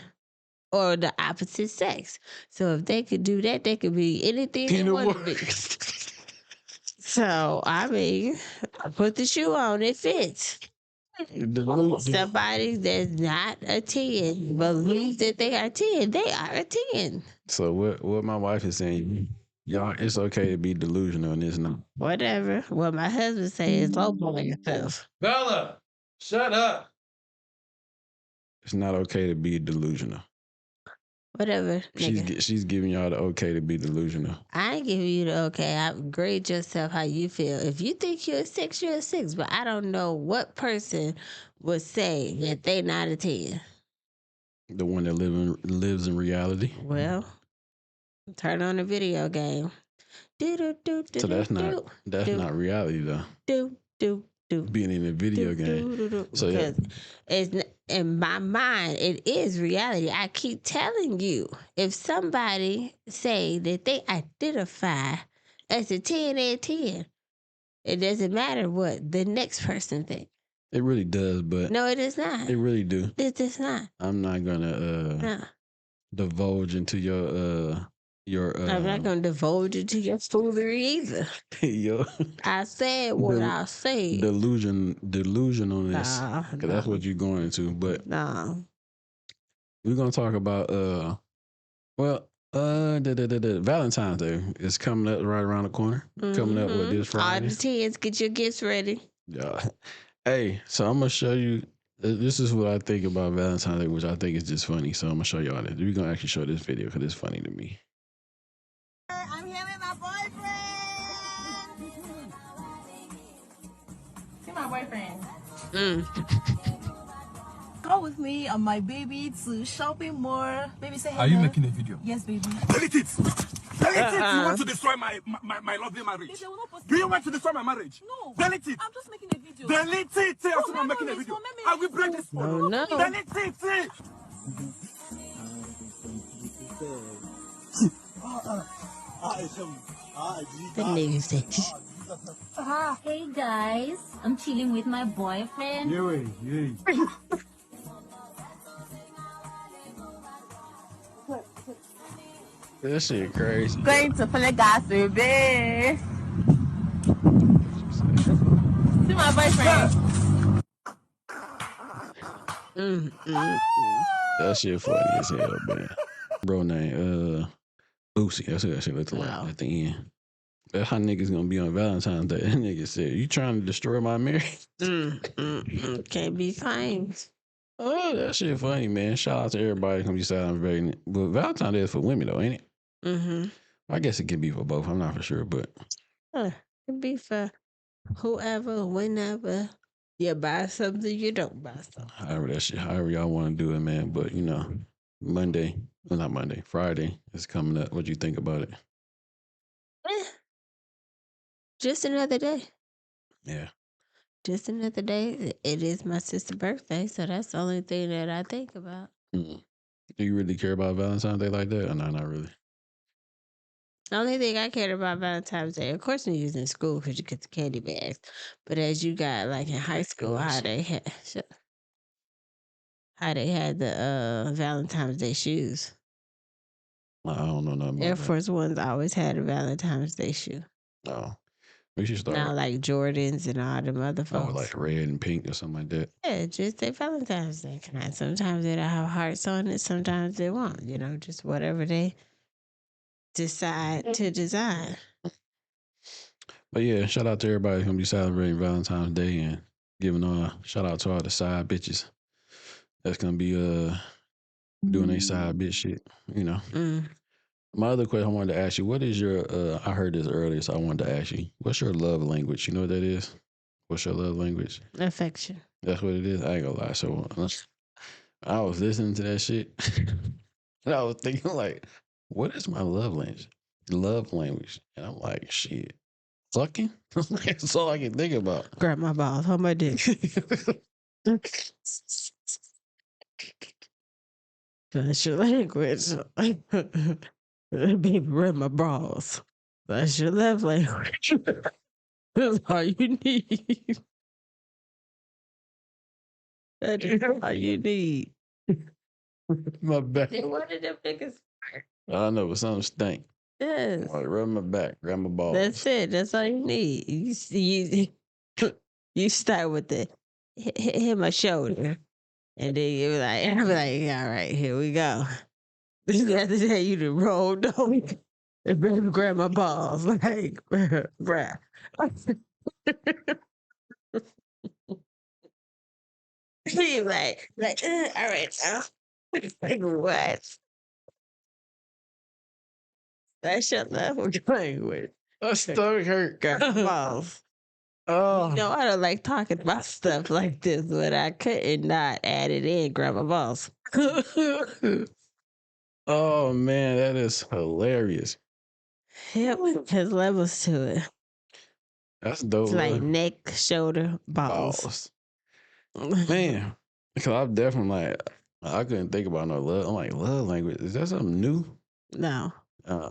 or the opposite sex. So if they could do that, they could be anything they want to be. So, I mean, I put the shoe on, it fits. Somebody that's not a 10 believes that they are 10. They are a 10. So what my wife is saying, y'all, it's okay to be delusional and it's not. Whatever. What my husband say is lowball yourself. Bella, shut up. It's not okay to be delusional. Whatever. She's giving y'all the okay to be delusional. I ain't giving you the okay. I grade yourself how you feel. If you think you're a 6, you're a 6. But I don't know what person would say that they not a 10. The one that lives in reality. Well, turn on the video game. So that's not reality though. Being in a video game. So because it's in my mind, it is reality. I keep telling you, if somebody say that they identify as a 10, they're a 10. It doesn't matter what the next person thinks. It really does, but no, it does not. It really do. It does not. I'm not gonna divulge into your I'm not gonna divulge into your foolery either. I said what I said. Delusionalness. Because that's what you're going into. But we're gonna talk about Valentine's Day is coming up right around the corner. Coming up with this Friday. All the 10s, get your gifts ready. Yeah. Hey, so I'm gonna show you. This is what I think about Valentine's Day, which I think is just funny. So I'm gonna show y'all this. We're gonna actually show this video because it's funny to me. I'm here with my boyfriend. See my boyfriend. Go with me and my baby to shopping mall. Baby, say hello. Are you making a video? Yes, baby. Delete it! Delete it. You want to destroy my lovely marriage. Do you want to destroy my marriage? No. Delete it. I'm just making a video. Delete it. No, I'm making a memories, video. for memories. I will break this phone. No. Delete it. The nigga said, Hey guys, I'm chilling with my boyfriend. That shit crazy. Going to play gas, baby. See my boyfriend. That shit funny as hell, man. Bro name Boosie. That's what that shit looked like Wow. at the end. That's how niggas gonna be on Valentine's Day. That nigga said, "You trying to destroy my marriage?" Can't be claimed. Oh, that shit funny, man. Shout out to everybody who's gonna be celebrating it. But Valentine's Day is for women though, ain't it? Mm-hmm. I guess it can be for both. I'm not for sure, but Could be for whoever, whenever. You buy something, you don't buy something. however y'all want to do it, man. But you know, Friday is coming up. What you think about it? Just another day. Yeah. Just another day. It is my sister's birthday, so that's the only thing that I think about. Do you really care about Valentine's Day like that? Or no, not really. The only thing I cared about Valentine's Day, of course, when you was in school because you get the candy bags. But as you got like in high school, how they had the Valentine's Day shoes. I don't know nothing about Air that. Force Ones always had a Valentine's Day shoe. No. We should start Now like Jordans and all them other folks. like red and pink or something like that. Yeah, just their Valentine's Day kind. Sometimes it'll have hearts on it, sometimes they won't. Just whatever they decide to design. But yeah, shout out to everybody who's gonna be celebrating Valentine's Day and giving shout out to all the side bitches that's gonna be doing their side bitch shit. My other question I wanted to ask you, what is your I heard this earlier, so I wanted to ask you, what's your love language? You know what that is? What's your love language? Affection. That's what it is. I ain't gonna lie. So I was listening to that shit and I was thinking like, what is my love language? Love language. And I'm like, shit. Fucking? That's all I can think about. Grab my balls, hold my dick. That's your language. Baby, rub my balls. That's your love language. That's all you need. That is all you need. My back. What did them niggas? I don't know, but something stink. Yes. Like rub my back, grab my balls. That's it. That's all you need. You start with the hit my shoulder, and then you be like, I'll be like, all right, here we go. This is after that you done rolled over and baby grab my balls, like, bruh. He like, all right, now. Like, what? That's your love language. My stomach hurt. Grab my balls. Oh. I don't like talking about stuff like this, but I couldn't not add it in, grab my balls. Oh man, that is hilarious. Yep, there's levels to it. That's dope. It's like neck, shoulder, balls. Man, because I'm definitely like, I couldn't think about no love. I'm like, love language. Is that something new? No.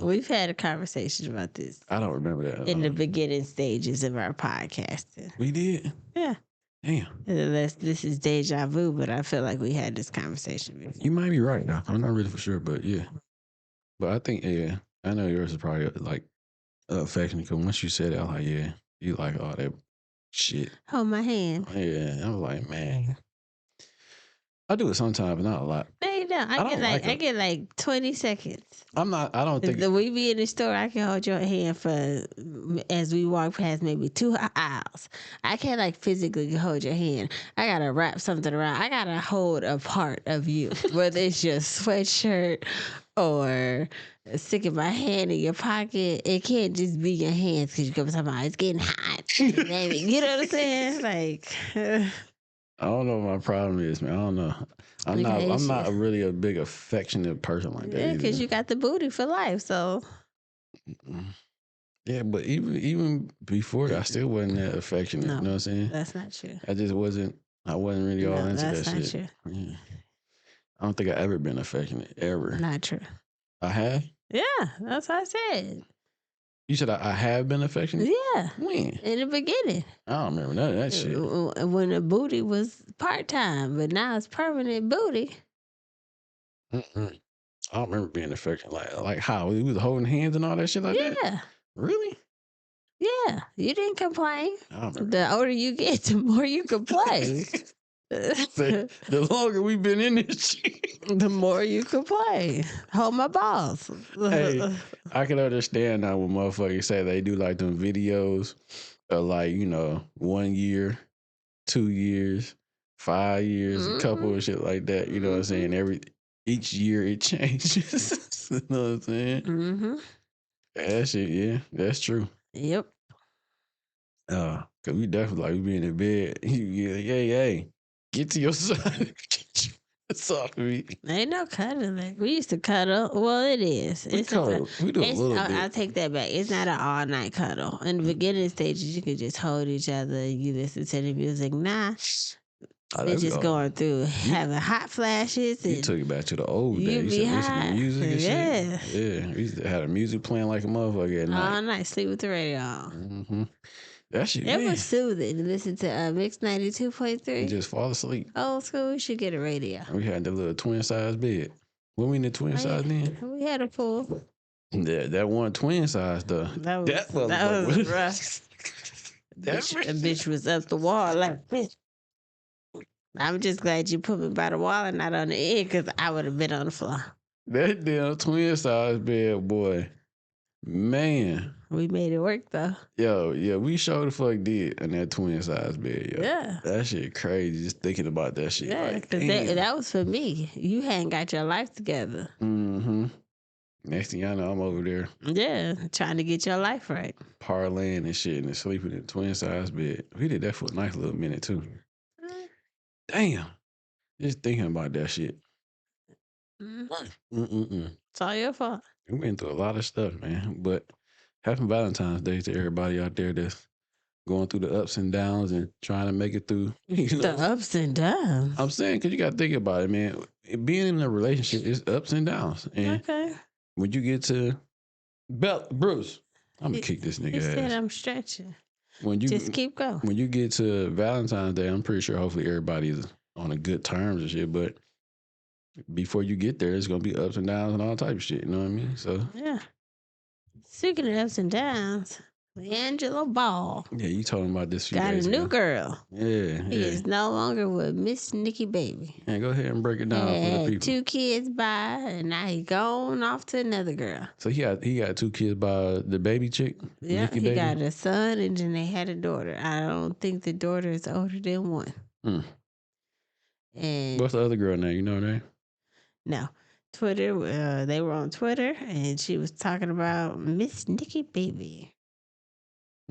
We've had a conversation about this I don't remember that. in the beginning stages of our podcasting. We did? Yeah. Damn. Unless this is deja vu, but I feel like we had this conversation before. You might be right now. I'm not really for sure, but yeah. But I think, yeah, I know yours is probably like affection because once you said it, I was like, yeah, you like all that shit. Hold my hand. Yeah. I was like, man. I do it sometimes, but not a lot. No, you don't. I get like 20 seconds. I don't think. If we be in the store, I can hold your hand for as we walk past maybe 2 aisles. I can't like physically hold your hand. I gotta wrap something around. I gotta hold a part of you, whether it's your sweatshirt or sticking my hand in your pocket. It can't just be your hands because you come talking about it's getting hot. You know what I'm saying? Like. I don't know what my problem is, man. I don't know. I'm not really a big affectionate person like that. Yeah, because you got the booty for life, so Mm-mm. Yeah, but even before that, I still wasn't that affectionate. No, You know what I'm saying? that's not true. I just wasn't. I wasn't really all No, into that that's not shit. true. Yeah. I don't think I ever been affectionate ever. Not true. I have. Yeah, that's what I said. You said I have been affectionate. Yeah, When? in the beginning. I don't remember none of that shit. When the booty was part-time, but now it's permanent booty. Mm-mm. I don't remember being affectionate. Like how we was holding hands and all that shit like that. Yeah, Really? yeah. You didn't complain. I don't remember. The older you get, the more you complain. The longer we've been in this shit, The more you complain. Hold my balls. hey, I can understand now when motherfuckers say they do like them videos of like, 1 year, 2 years, 5 years, a couple of shit like that. You know what I'm saying? Each year it changes. You know what I'm saying? Mm-hmm. That shit, yeah, that's true. Yep. Cause we definitely like we be in the bed. Hey, get to your son. It's off me. Ain't no cuddling. We used to cuddle. Well, it is. We cuddle. We do a little bit. I'll take that back. It's not an all night cuddle. In the beginning stages, you can just hold each other. You listen to the music. Nah, it's just going through having hot flashes. You And took it back to the old you days. be You listen to high. music and Yeah. shit. Yeah, we used to have the music playing like a motherfucker at all night. night. Sleep with the radio on. Mm-hmm. That shit, It man. was soothing to listen to Mix You 92.3. just fall asleep. Old school. We should get a radio. We had the little twin size bed. When we in the twin size then? We had a pool. Yeah, that one twin size though. That was rough. That bitch was up the wall like bitch. I'm just glad you put me by the wall and not on the end because I would have been on the floor. That damn twin size bed, boy. Man. We made it work though. Yo, yeah, we sure the fuck did in that twin size bed, yo. Yeah. That shit crazy, just thinking about that shit. Yeah, like, because that was for me. You hadn't got your life together. Mm-hmm. Next thing I know, I'm over there Yeah, trying to get your life right. parlaying and shit and sleeping in a twin size bed. We did that for a nice little minute too. Damn. Just thinking about that shit. It's all your fault. We went through a lot of stuff, man. But happy Valentine's Day to everybody out there that's going through the ups and downs and trying to make it through. The ups and downs. I'm saying, because you got to think about it, man. Being in a relationship is ups and downs. And when you get to Bruce, I'm going to kick this nigga He said ass. I'm stretching. When you Just keep going. When you get to Valentine's Day, I'm pretty sure hopefully everybody's on a good terms and shit. But before you get there, it's gonna be ups and downs and all type of shit. You know what I mean? So yeah. Speaking of ups and downs, Angela Ball. Yeah, you talking about this few got days a new ago. girl. Yeah, He is no longer with Miss Nikki Baby. Yeah, go ahead and break it down for the Had people. 2 kids by, and now he gone off to another girl. So he got 2 kids by the baby chick. Yeah, Nikki he Baby? got a son, and then they had a daughter. I don't think the daughter is older than 1. Hmm. And What's the other girl name? You know her name? no, Twitter. They were on Twitter, and she was talking about Miss Nikki Baby.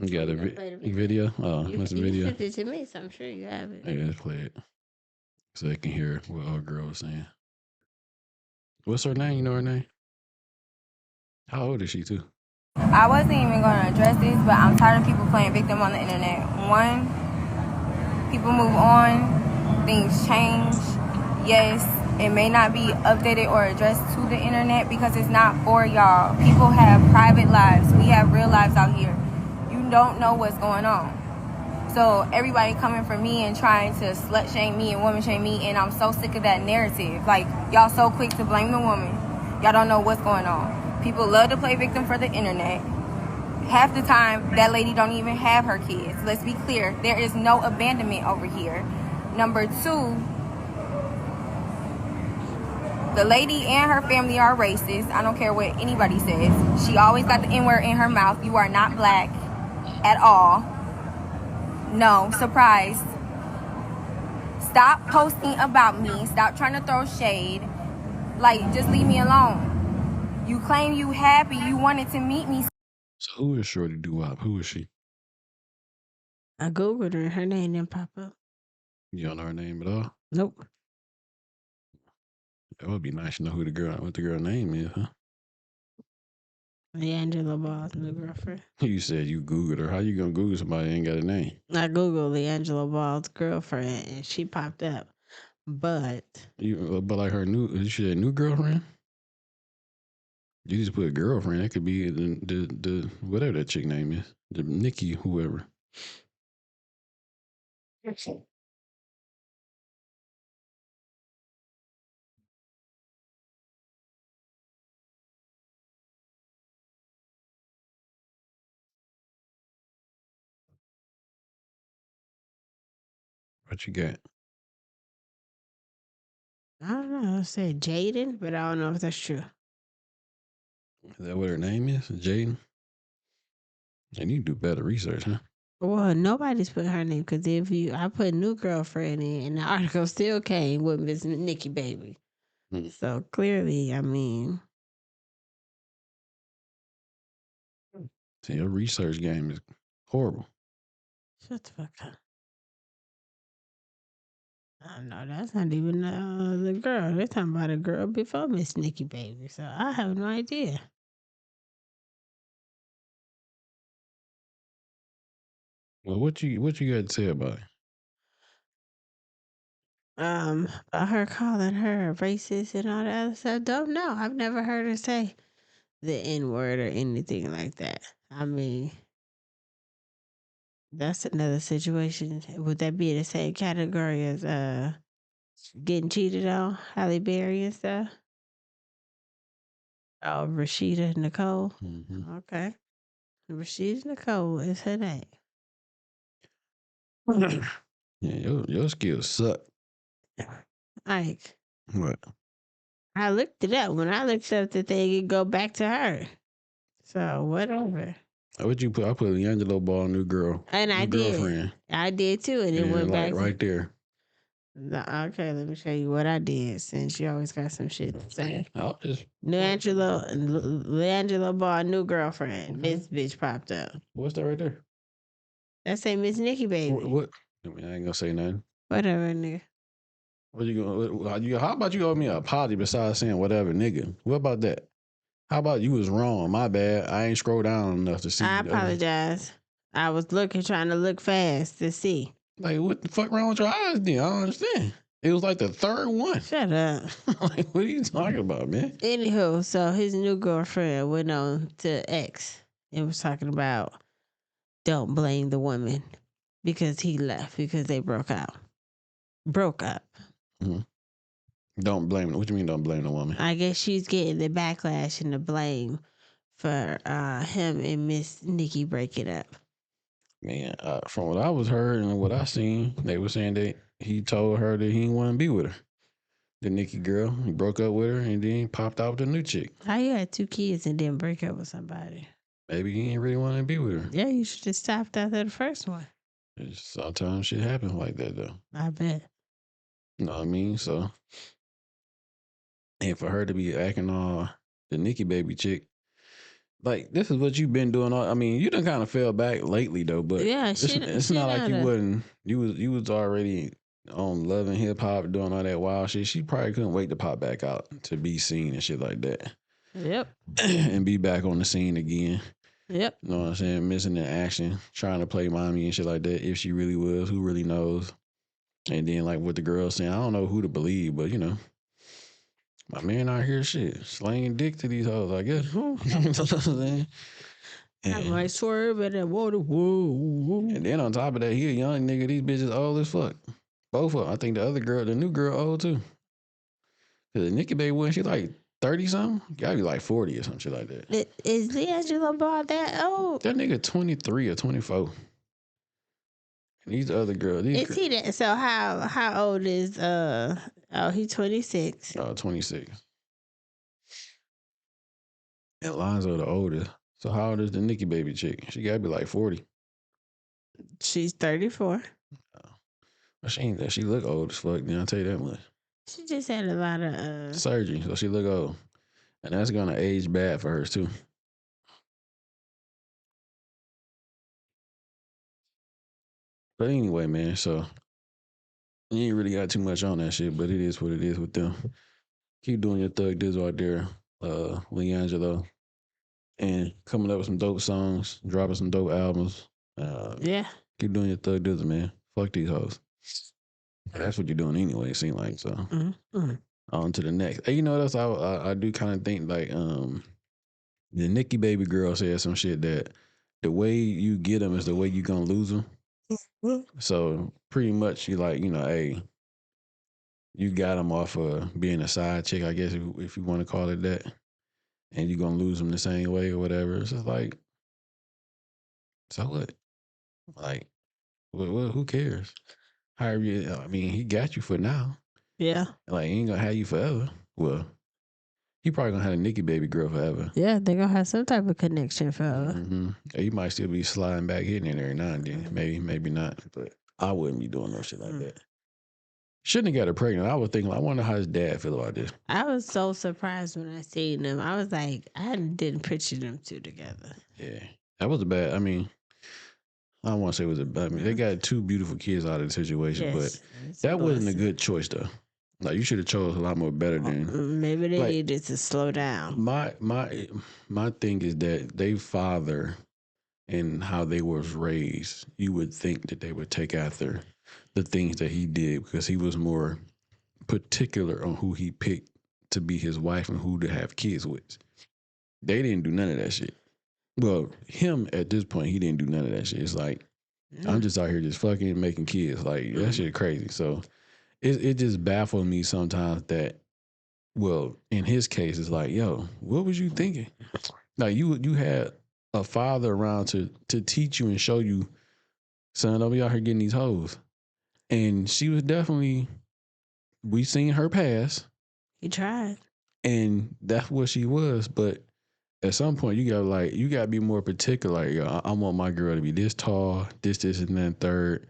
You got a video? Oh, You that's a video. sent it to me, so I'm sure you have it. Yeah, let's play it so they can hear what our girl was saying. What's her name? You know her name? How old is she too? I wasn't even going to address this, but I'm tired of people playing victim on the internet. One, people move on, things change. Yes, it may not be updated or addressed to the internet because it's not for y'all. People have private lives. We have real lives out here. You don't know what's going on. So everybody coming for me and trying to slut shame me and woman shame me, and I'm so sick of that narrative. Like, y'all so quick to blame the woman. Y'all don't know what's going on. People love to play victim for the internet. Half the time, that lady don't even have her kids. Let's be clear. There is no abandonment over here. Number 2, the lady and her family are racist. I don't care what anybody says. She always got the N-word in her mouth. You are not black at all. No, surprise. Stop posting about me. Stop trying to throw shade. Like, just leave me alone. You claim you happy. You wanted to meet me. So who is Shorty Doo-Wop? Who is she? I googled her. Her name didn't pop up. You don't know her name at all? Nope. That would be nice to know what the girl name is, huh? Leangelo Ball's new girlfriend. You said you Googled her. How you gonna Google somebody that ain't got a name? I Googled Leangelo Ball's girlfriend and she popped up. But But like her new, you said new girlfriend. You just put girlfriend. That could be the whatever that chick name is, the Nikki whoever. What you got? I don't know. I said Jaden, but I don't know if that's true. Is that what her name is? Jaden? And you do better research, huh? Well, nobody's put her name because I put new girlfriend in, and the article still came with Miss Nikki Baby. So clearly, I mean, see, your research game is horrible. Shut the fuck up. No, that's not even the girl. They're talking about a girl before Miss Nikki Baby. So I have no idea. Well, what you got to say about it? About her calling her racist and all that other stuff. Don't know. I've never heard her say the N word or anything like that. I mean, that's another situation. Would that be in the same category as getting cheated on, Halle Berry and stuff? Oh, Rashida Nicole. Mm-hmm. Okay, Rashida Nicole is her name. Yeah, your skills suck. Like, What? I looked it up. When I looked up the thing, it go back to her. So whatever. What you put? I put Leangelo Ball, new girl, And new I girlfriend. did. I did too, and it went like back right there. Okay, let me show you what I did. Since you always got some shit to say. I'll just Leangelo Ball, new girlfriend. This bitch popped up. What's that right there? That say Miss Nikki Baby. What? I mean, I ain't gonna say nothing. Whatever, nigga. What you gonna? How about you owe me an apology besides saying whatever, nigga? What about that? How about you was wrong? My bad. I ain't scroll down enough to see. I apologize. I was trying to look fast to see. Like, what the fuck wrong with your eyes? Then I don't understand. It was like the third one. Shut up. Like, what are you talking about, man? Anywho, so his new girlfriend went on to X and was talking about don't blame the woman because he left because they broke up. Mm-hmm. Don't blame. What you mean? Don't blame the woman? I guess she's getting the backlash and the blame for him and Miss Nikki breaking up. Man, from what I was heard and what I seen, they were saying that he told her that he didn't want to be with her. The Nikki girl, he broke up with her and then popped out with a new chick. How you had 2 kids and didn't break up with somebody? Maybe he didn't really want to be with her. Yeah, you should have stopped after the first one. Sometimes shit happens like that, though. I bet. You know what I mean? So, and for her to be acting all the Nikki Baby chick, like, this is what you've been doing. I mean, you done kind of fell back lately, though. But yeah, it's not like you wasn't. You was already on Love and Hip Hop doing all that wild shit. She probably couldn't wait to pop back out to be seen and shit like that. Yep. And be back on the scene again. Yep. You know what I'm saying? Missing in action, trying to play mommy and shit like that. If she really was, who really knows? And then, like, with the girls saying, I don't know who to believe, but, you know, my man out here, shit, slanging dick to these hoes, I guess. You know what I'm saying? I might swerve at that water. Whoa. And then on top of that, he a young nigga. These bitches old as fuck. Both of them. I think the other girl, the new girl, old too. Cause the Nikki Baby, wasn't she like 30 something? Gotta be like 40 or some shit like that. Is Leangelo Ball that old? That nigga 23 or 24. And these other girls. Is he that? So how old is he's 26. 26. And Lonzo the oldest. So how old is the Nikki Baby chick? She gotta be like 40. She's 34. Well, she ain't that. She look old as fuck. I'll tell you that much. She just had a lot of surgery, so she look old. And that's gonna age bad for her too. But anyway, man, so you ain't really got too much on that shit, but it is what it is with them. Keep doing your thug dizzle out there, Leangelo. And coming up with some dope songs, dropping some dope albums. Yeah. Keep doing your thug dizzle, man. Fuck these hoes. That's what you're doing anyway, it seems like. So on to the next. Hey, you know what else I do kind of think like the Nicki baby girl said some shit that the way you get them is the way you gonna lose them. So pretty much you like, you know, hey, you got them off of being a side chick, I guess if you want to call it that, and you're gonna lose them the same way or whatever. It's just like, so what? Like, who cares? However, I mean, he got you for now. Yeah. Like, he ain't gonna have you forever. Well, he probably gonna have a Nicki baby girl forever. Yeah, they're gonna have some type of connection forever. Mm-hmm. He might still be sliding back, hitting it every now and then. Maybe not. But I wouldn't be doing no shit like that. Shouldn't have got her pregnant. I was thinking, I wonder how his dad feel about this. I was so surprised when I seen them. I was like, I didn't picture them two together. Yeah, that was a bad. I mean, I don't want to say it was a bad. I mean, they got two beautiful kids out of the situation, but that wasn't a good choice though. Like you should have chose a lot more better than. Maybe they needed to slow down. My thing is that they father and how they was raised. You would think that they would take after the things that he did because he was more particular on who he picked to be his wife and who to have kids with. They didn't do none of that shit. Well, him at this point, he didn't do none of that shit. It's like, I'm just out here just fucking and making kids. Like, that shit crazy. So it just baffled me sometimes that, well, in his case, it's like, yo, what was you thinking? Like, you had a father around to teach you and show you, son, don't be out here getting these hoes. And she was definitely, we seen her pass. He tried. And that's what she was. But at some point, you gotta be more particular. Like, yo, I want my girl to be this tall, this, and then third.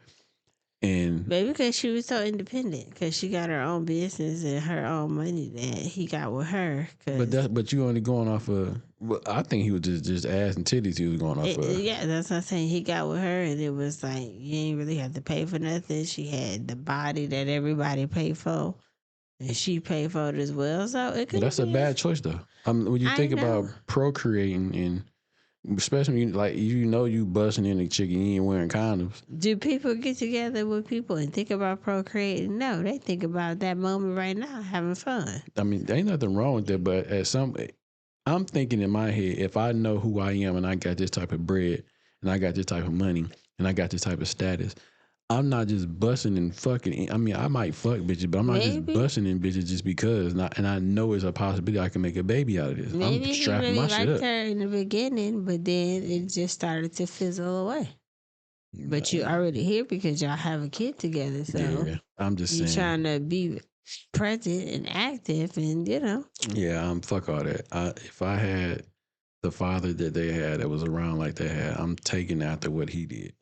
And maybe because she was so independent, because she got her own business and her own money that he got with her. But you only going off of. Well, I think he was just ass and titties. He was going off of. Yeah, that's what I'm saying. He got with her, and it was like you ain't really have to pay for nothing. She had the body that everybody paid for, and she paid for it as well. So it could. That's a bad choice, though. When you think about procreating and. Especially like you busting in a chick and you ain't wearing condoms. Do people get together with people and think about procreating? No, they think about that moment right now, having fun. I mean, there ain't nothing wrong with that, but I'm thinking in my head, if I know who I am and I got this type of bread and I got this type of money and I got this type of status, I'm not just busting and fucking. I mean, I might fuck bitches, but I'm not just busting in bitches just because. And I know it's a possibility I can make a baby out of this. Maybe I'm strapping he really my shit liked up. her in the beginning, but then it just started to fizzle away. But you already here because y'all have a kid together, so yeah, I'm just you're saying. trying to be present and active, and Yeah, fuck all that. If I had the father that they had that was around like they had, I'm taking after what he did.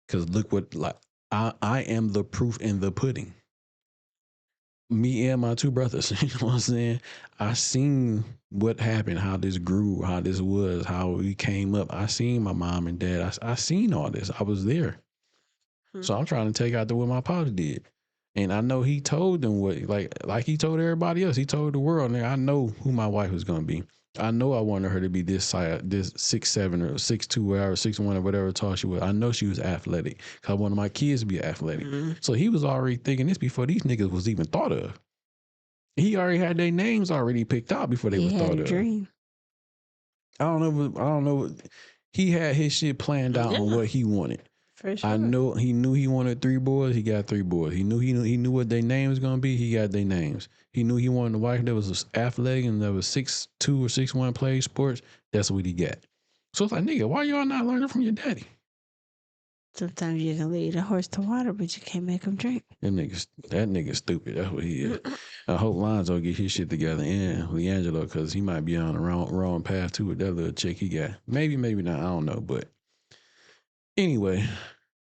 Because look what I am the proof in the pudding. Me and my two brothers, you know what I'm saying? I seen what happened, how this grew, how this was, how we came up. I seen my mom and dad. I seen all this. I was there. So I'm trying to take out what my pops did. And I know he told them what, like he told everybody else. He told the world, and I know who my wife was going to be. I know I wanted her to be this 6'7" or 6'2", whatever, 6'1", or whatever tall she was. I know she was athletic because I wanted my kids to be athletic. So he was already thinking this before these niggas was even thought of. He already had their names already picked out before they was thought of. Dream. I don't know. He had his shit planned out on what he wanted. For sure. I know he knew he wanted 3 boys. He got 3 boys. He knew what their names was gonna be. He got their names. He knew he wanted a wife that was athletic and that was 6'2" or 6'1", played sports. That's what he got. So it's like, nigga, why y'all not learning from your daddy? Sometimes you can lead a horse to water, but you can't make him drink. That nigga stupid. That's what he is. I hope Lonzo get his shit together and Leangelo, because he might be on the wrong path too with that little chick he got. Maybe not. I don't know. But anyway,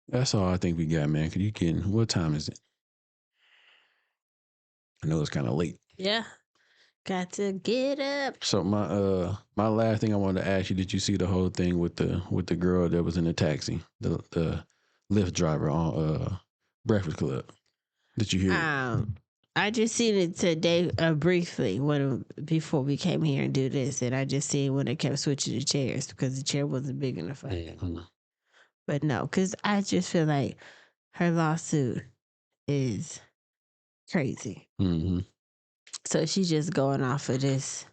that's all I think we got, man. Cause you kidding? What time is it? I know it's kind of late. Yeah. Got to get up. So my last thing I wanted to ask you, did you see the whole thing with the girl that was in the taxi, the Lyft driver on Breakfast Club? Did you hear it? I just seen it today briefly before we came here and do this, and I just seen when they kept switching the chairs because the chair wasn't big enough for him. But no, because I just feel like her lawsuit is crazy. Mm-hmm. So she's just going off of this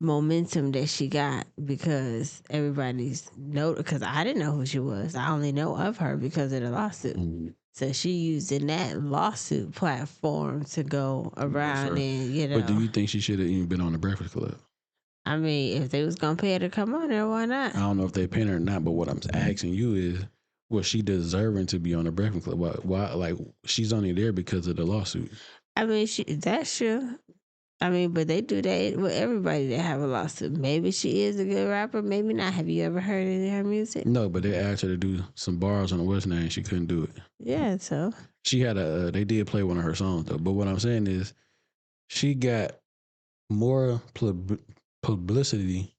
momentum that she got because everybody's because I didn't know who she was. I only know of her because of the lawsuit. Mm-hmm. So she using that lawsuit platform to go around and, But do you think she should have even been on the Breakfast Club? I mean, if they was gonna pay her to come on there, why not? I don't know if they paying her or not, but what I'm asking you is, was she deserving to be on the Breakfast Club? Why like, she's only there because of the lawsuit? I mean, that's true. I mean, but they do that with everybody that have a lawsuit. Maybe she is a good rapper, maybe not. Have you ever heard any of her music? No, but they asked her to do some bars on the West Nine and she couldn't do it. Yeah, so She had they did play one of her songs though. But what I'm saying is, she got more publicity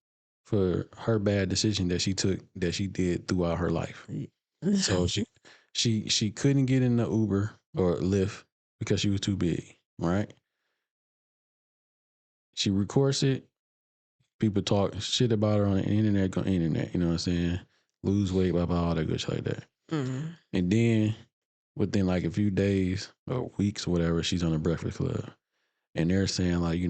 for her bad decision that she did throughout her life. So she couldn't get in the Uber or Lyft because she was too big, right? She records it. People talk shit about her on the internet, you know what I'm saying? Lose weight, blah, blah, all that good shit like that. Mm-hmm. And then within like a few days or weeks or whatever, she's on the Breakfast Club. And they're saying like,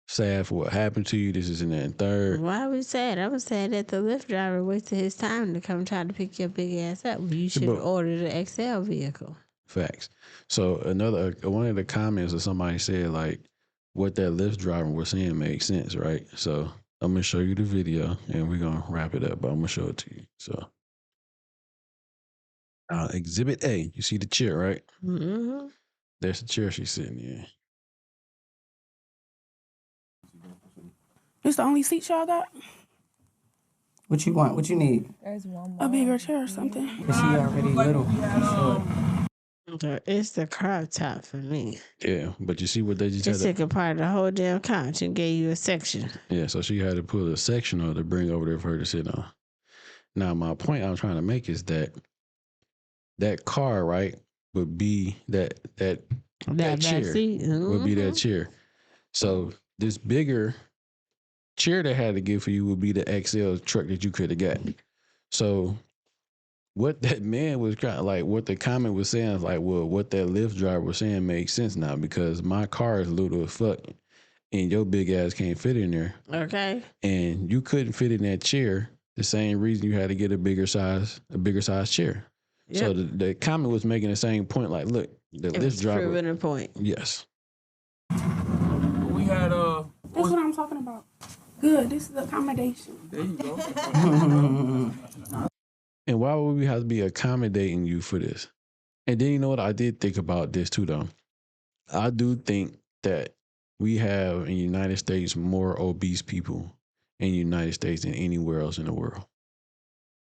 sad for what happened to you. This is and that and third. Why was sad? I was sad that the Lyft driver wasted his time to come try to pick your big ass up. You should have ordered an XL vehicle. Facts. So one of the comments that somebody said like what that Lyft driver was saying made sense, right? So I'm gonna show you the video and we're gonna wrap it up, but I'm gonna show it to you. So Exhibit A, you see the chair, right? Mm-hmm. There's the chair she's sitting in. It's the only seat y'all got? What you want? What you need? There's one more. A bigger chair or something. Is she already little? It's the crop top for me. Yeah, but you see what they just They took apart the whole damn couch and gave you a section. Yeah, so she had to put a section on to bring over there for her to sit on. Now, my point I'm trying to make is that car, right, would be that chair. Would be that chair. So this bigger chair they had to give for you would be the XL truck that you could have got. So what that man was kind of like, what the comment was saying is like, well, what that Lyft driver was saying makes sense now because my car is little as fuck and your big ass can't fit in there. Okay. And you couldn't fit in that chair. The same reason you had to get a bigger size chair. Yep. So the comment was making the same point. Like, look, the Lyft driver. Proving a point. Yes. We had That's what I'm talking about. Good. This is accommodation. There you go. And why would we have to be accommodating you for this? And then you know what? I did think about this too, though. I do think that we have in the United States more obese people in the United States than anywhere else in the world.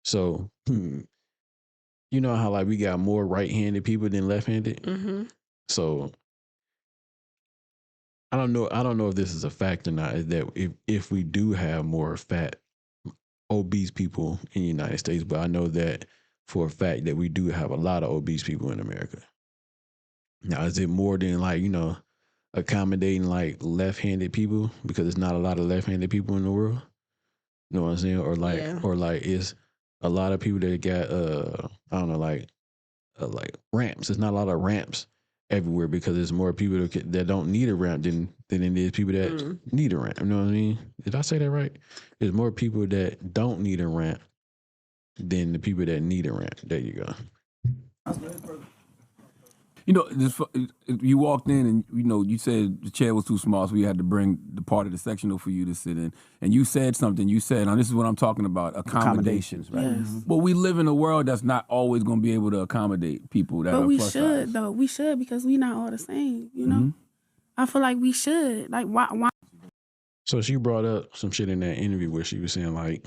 So, you know how like we got more right-handed people than left-handed? Mm-hmm. So I don't know if this is a fact or not, is that if we do have more fat, obese people in the United States, but I know that for a fact that we do have a lot of obese people in America. Now, is it more than like, accommodating like left-handed people because there's not a lot of left-handed people in the world? You know what I'm saying? Or like is a lot of people that got I don't know, like ramps. There's not a lot of ramps everywhere because there's more people that don't need a ramp than it is people that need a ramp. You know what I mean? Did I say that right? There's more people that don't need a ramp than the people that need a ramp. There you go. You walked in and, you said the chair was too small, so we had to bring the part of the sectional for you to sit in. And you said something. You said, now this is what I'm talking about, accommodations, right? Yes. Well, we live in a world that's not always going to be able to accommodate people that are plus size. But we should, though. We should because we not all the same, Mm-hmm. I feel like we should. Like, why? So she brought up some shit in that interview where she was saying, like,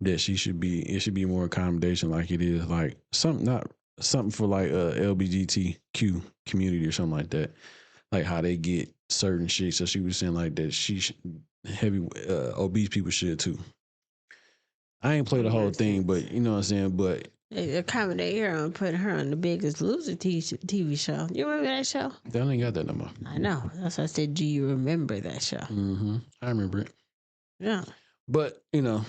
that it should be more accommodation like it is, like, something for like LGBTQ community or something like that, like how they get certain shit. So she was saying like that obese people should too. I ain't played the whole thing, but you know what I'm saying. But They accommodate her on putting her on the Biggest Loser TV show. You remember that show? They ain't got that no more. I know. That's why I said, do you remember that show? Mm-hmm. I remember it. Yeah. But, you know,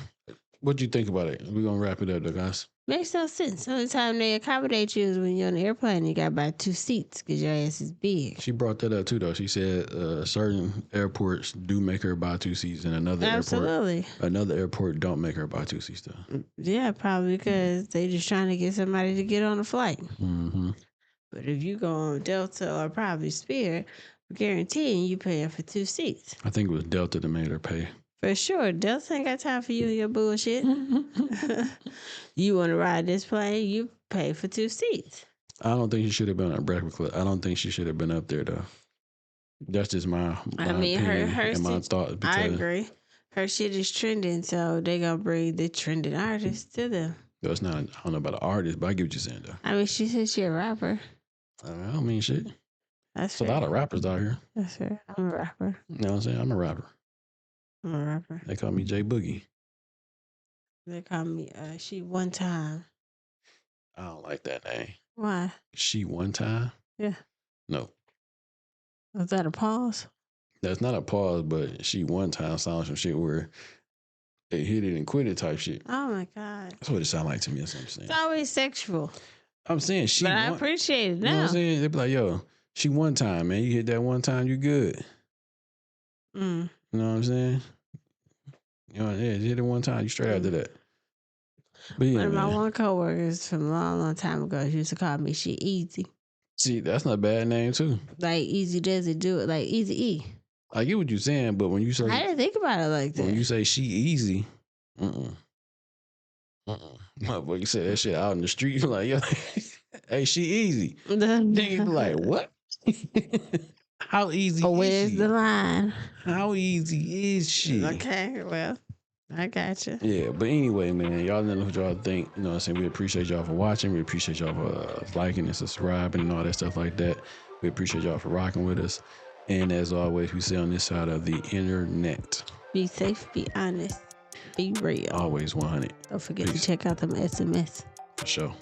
what do you think about it? We're going to wrap it up, though, guys. Makes no sense. The only time they accommodate you is when you're on the airplane and you got about 2 seats because your ass is big. She brought that up, too, though. She said certain airports do make her buy 2 seats and another airport don't make her buy 2 seats, though. Yeah, probably because they just trying to get somebody to get on the flight. Mm-hmm. But if you go on Delta or probably Spirit, guaranteeing you paying for 2 seats. I think it was Delta that made her pay. For sure. Delta ain't got time for you and your bullshit. You want to ride this plane, you pay for 2 seats. I don't think she should have been on Breakfast Club. I don't think she should have been up there, though. That's just my opinion and my thought. I agree. Her shit is trending, so they going to bring the trending artists to them. It's not, I don't know about an artist, but I get what you're saying, though. I mean, she said she a rapper. I don't mean shit. That's There's a lot of rappers out here. That's fair. I'm a rapper. You know what I'm saying? I'm a rapper. I'm a rapper. They call me J Boogie. They call me She One Time. I don't like that name. Why? She One Time? Yeah. No. Was that a pause? That's not a pause, but She One Time sounds some shit where they hit it and quit it type shit. Oh my God. That's what it sounds like to me. That's what I'm saying. It's always sexual. I'm saying she. But I appreciate it now. You know what I'm saying? They be like, yo, she one time, man. You hit that one time, you good. Mm. You know what I'm saying? You know, yeah, you hit it one time, you straight after that. But yeah, One of my man. one coworkers from a long, long time ago, she used to call me She Easy. See, that's not a bad name too. Like Easy does it, do it. Like Easy E. I get what you're saying, but when you say I didn't think about it like that. when you say she easy, motherfucker, you say that shit out in the street, you're like, yo, hey, she easy. Then you be like, what? How easy Where's is she? the line? How easy is she? Okay, well, I got you. Yeah, but anyway, man, y'all know what y'all think. You know what I'm saying? We appreciate y'all for watching. We appreciate y'all for liking and subscribing and all that stuff like that. We appreciate y'all for rocking with us. And as always, we say on this side of the internet, Be safe, be honest, be real. always 100. Don't forget Peace. to check out them SMS. For sure.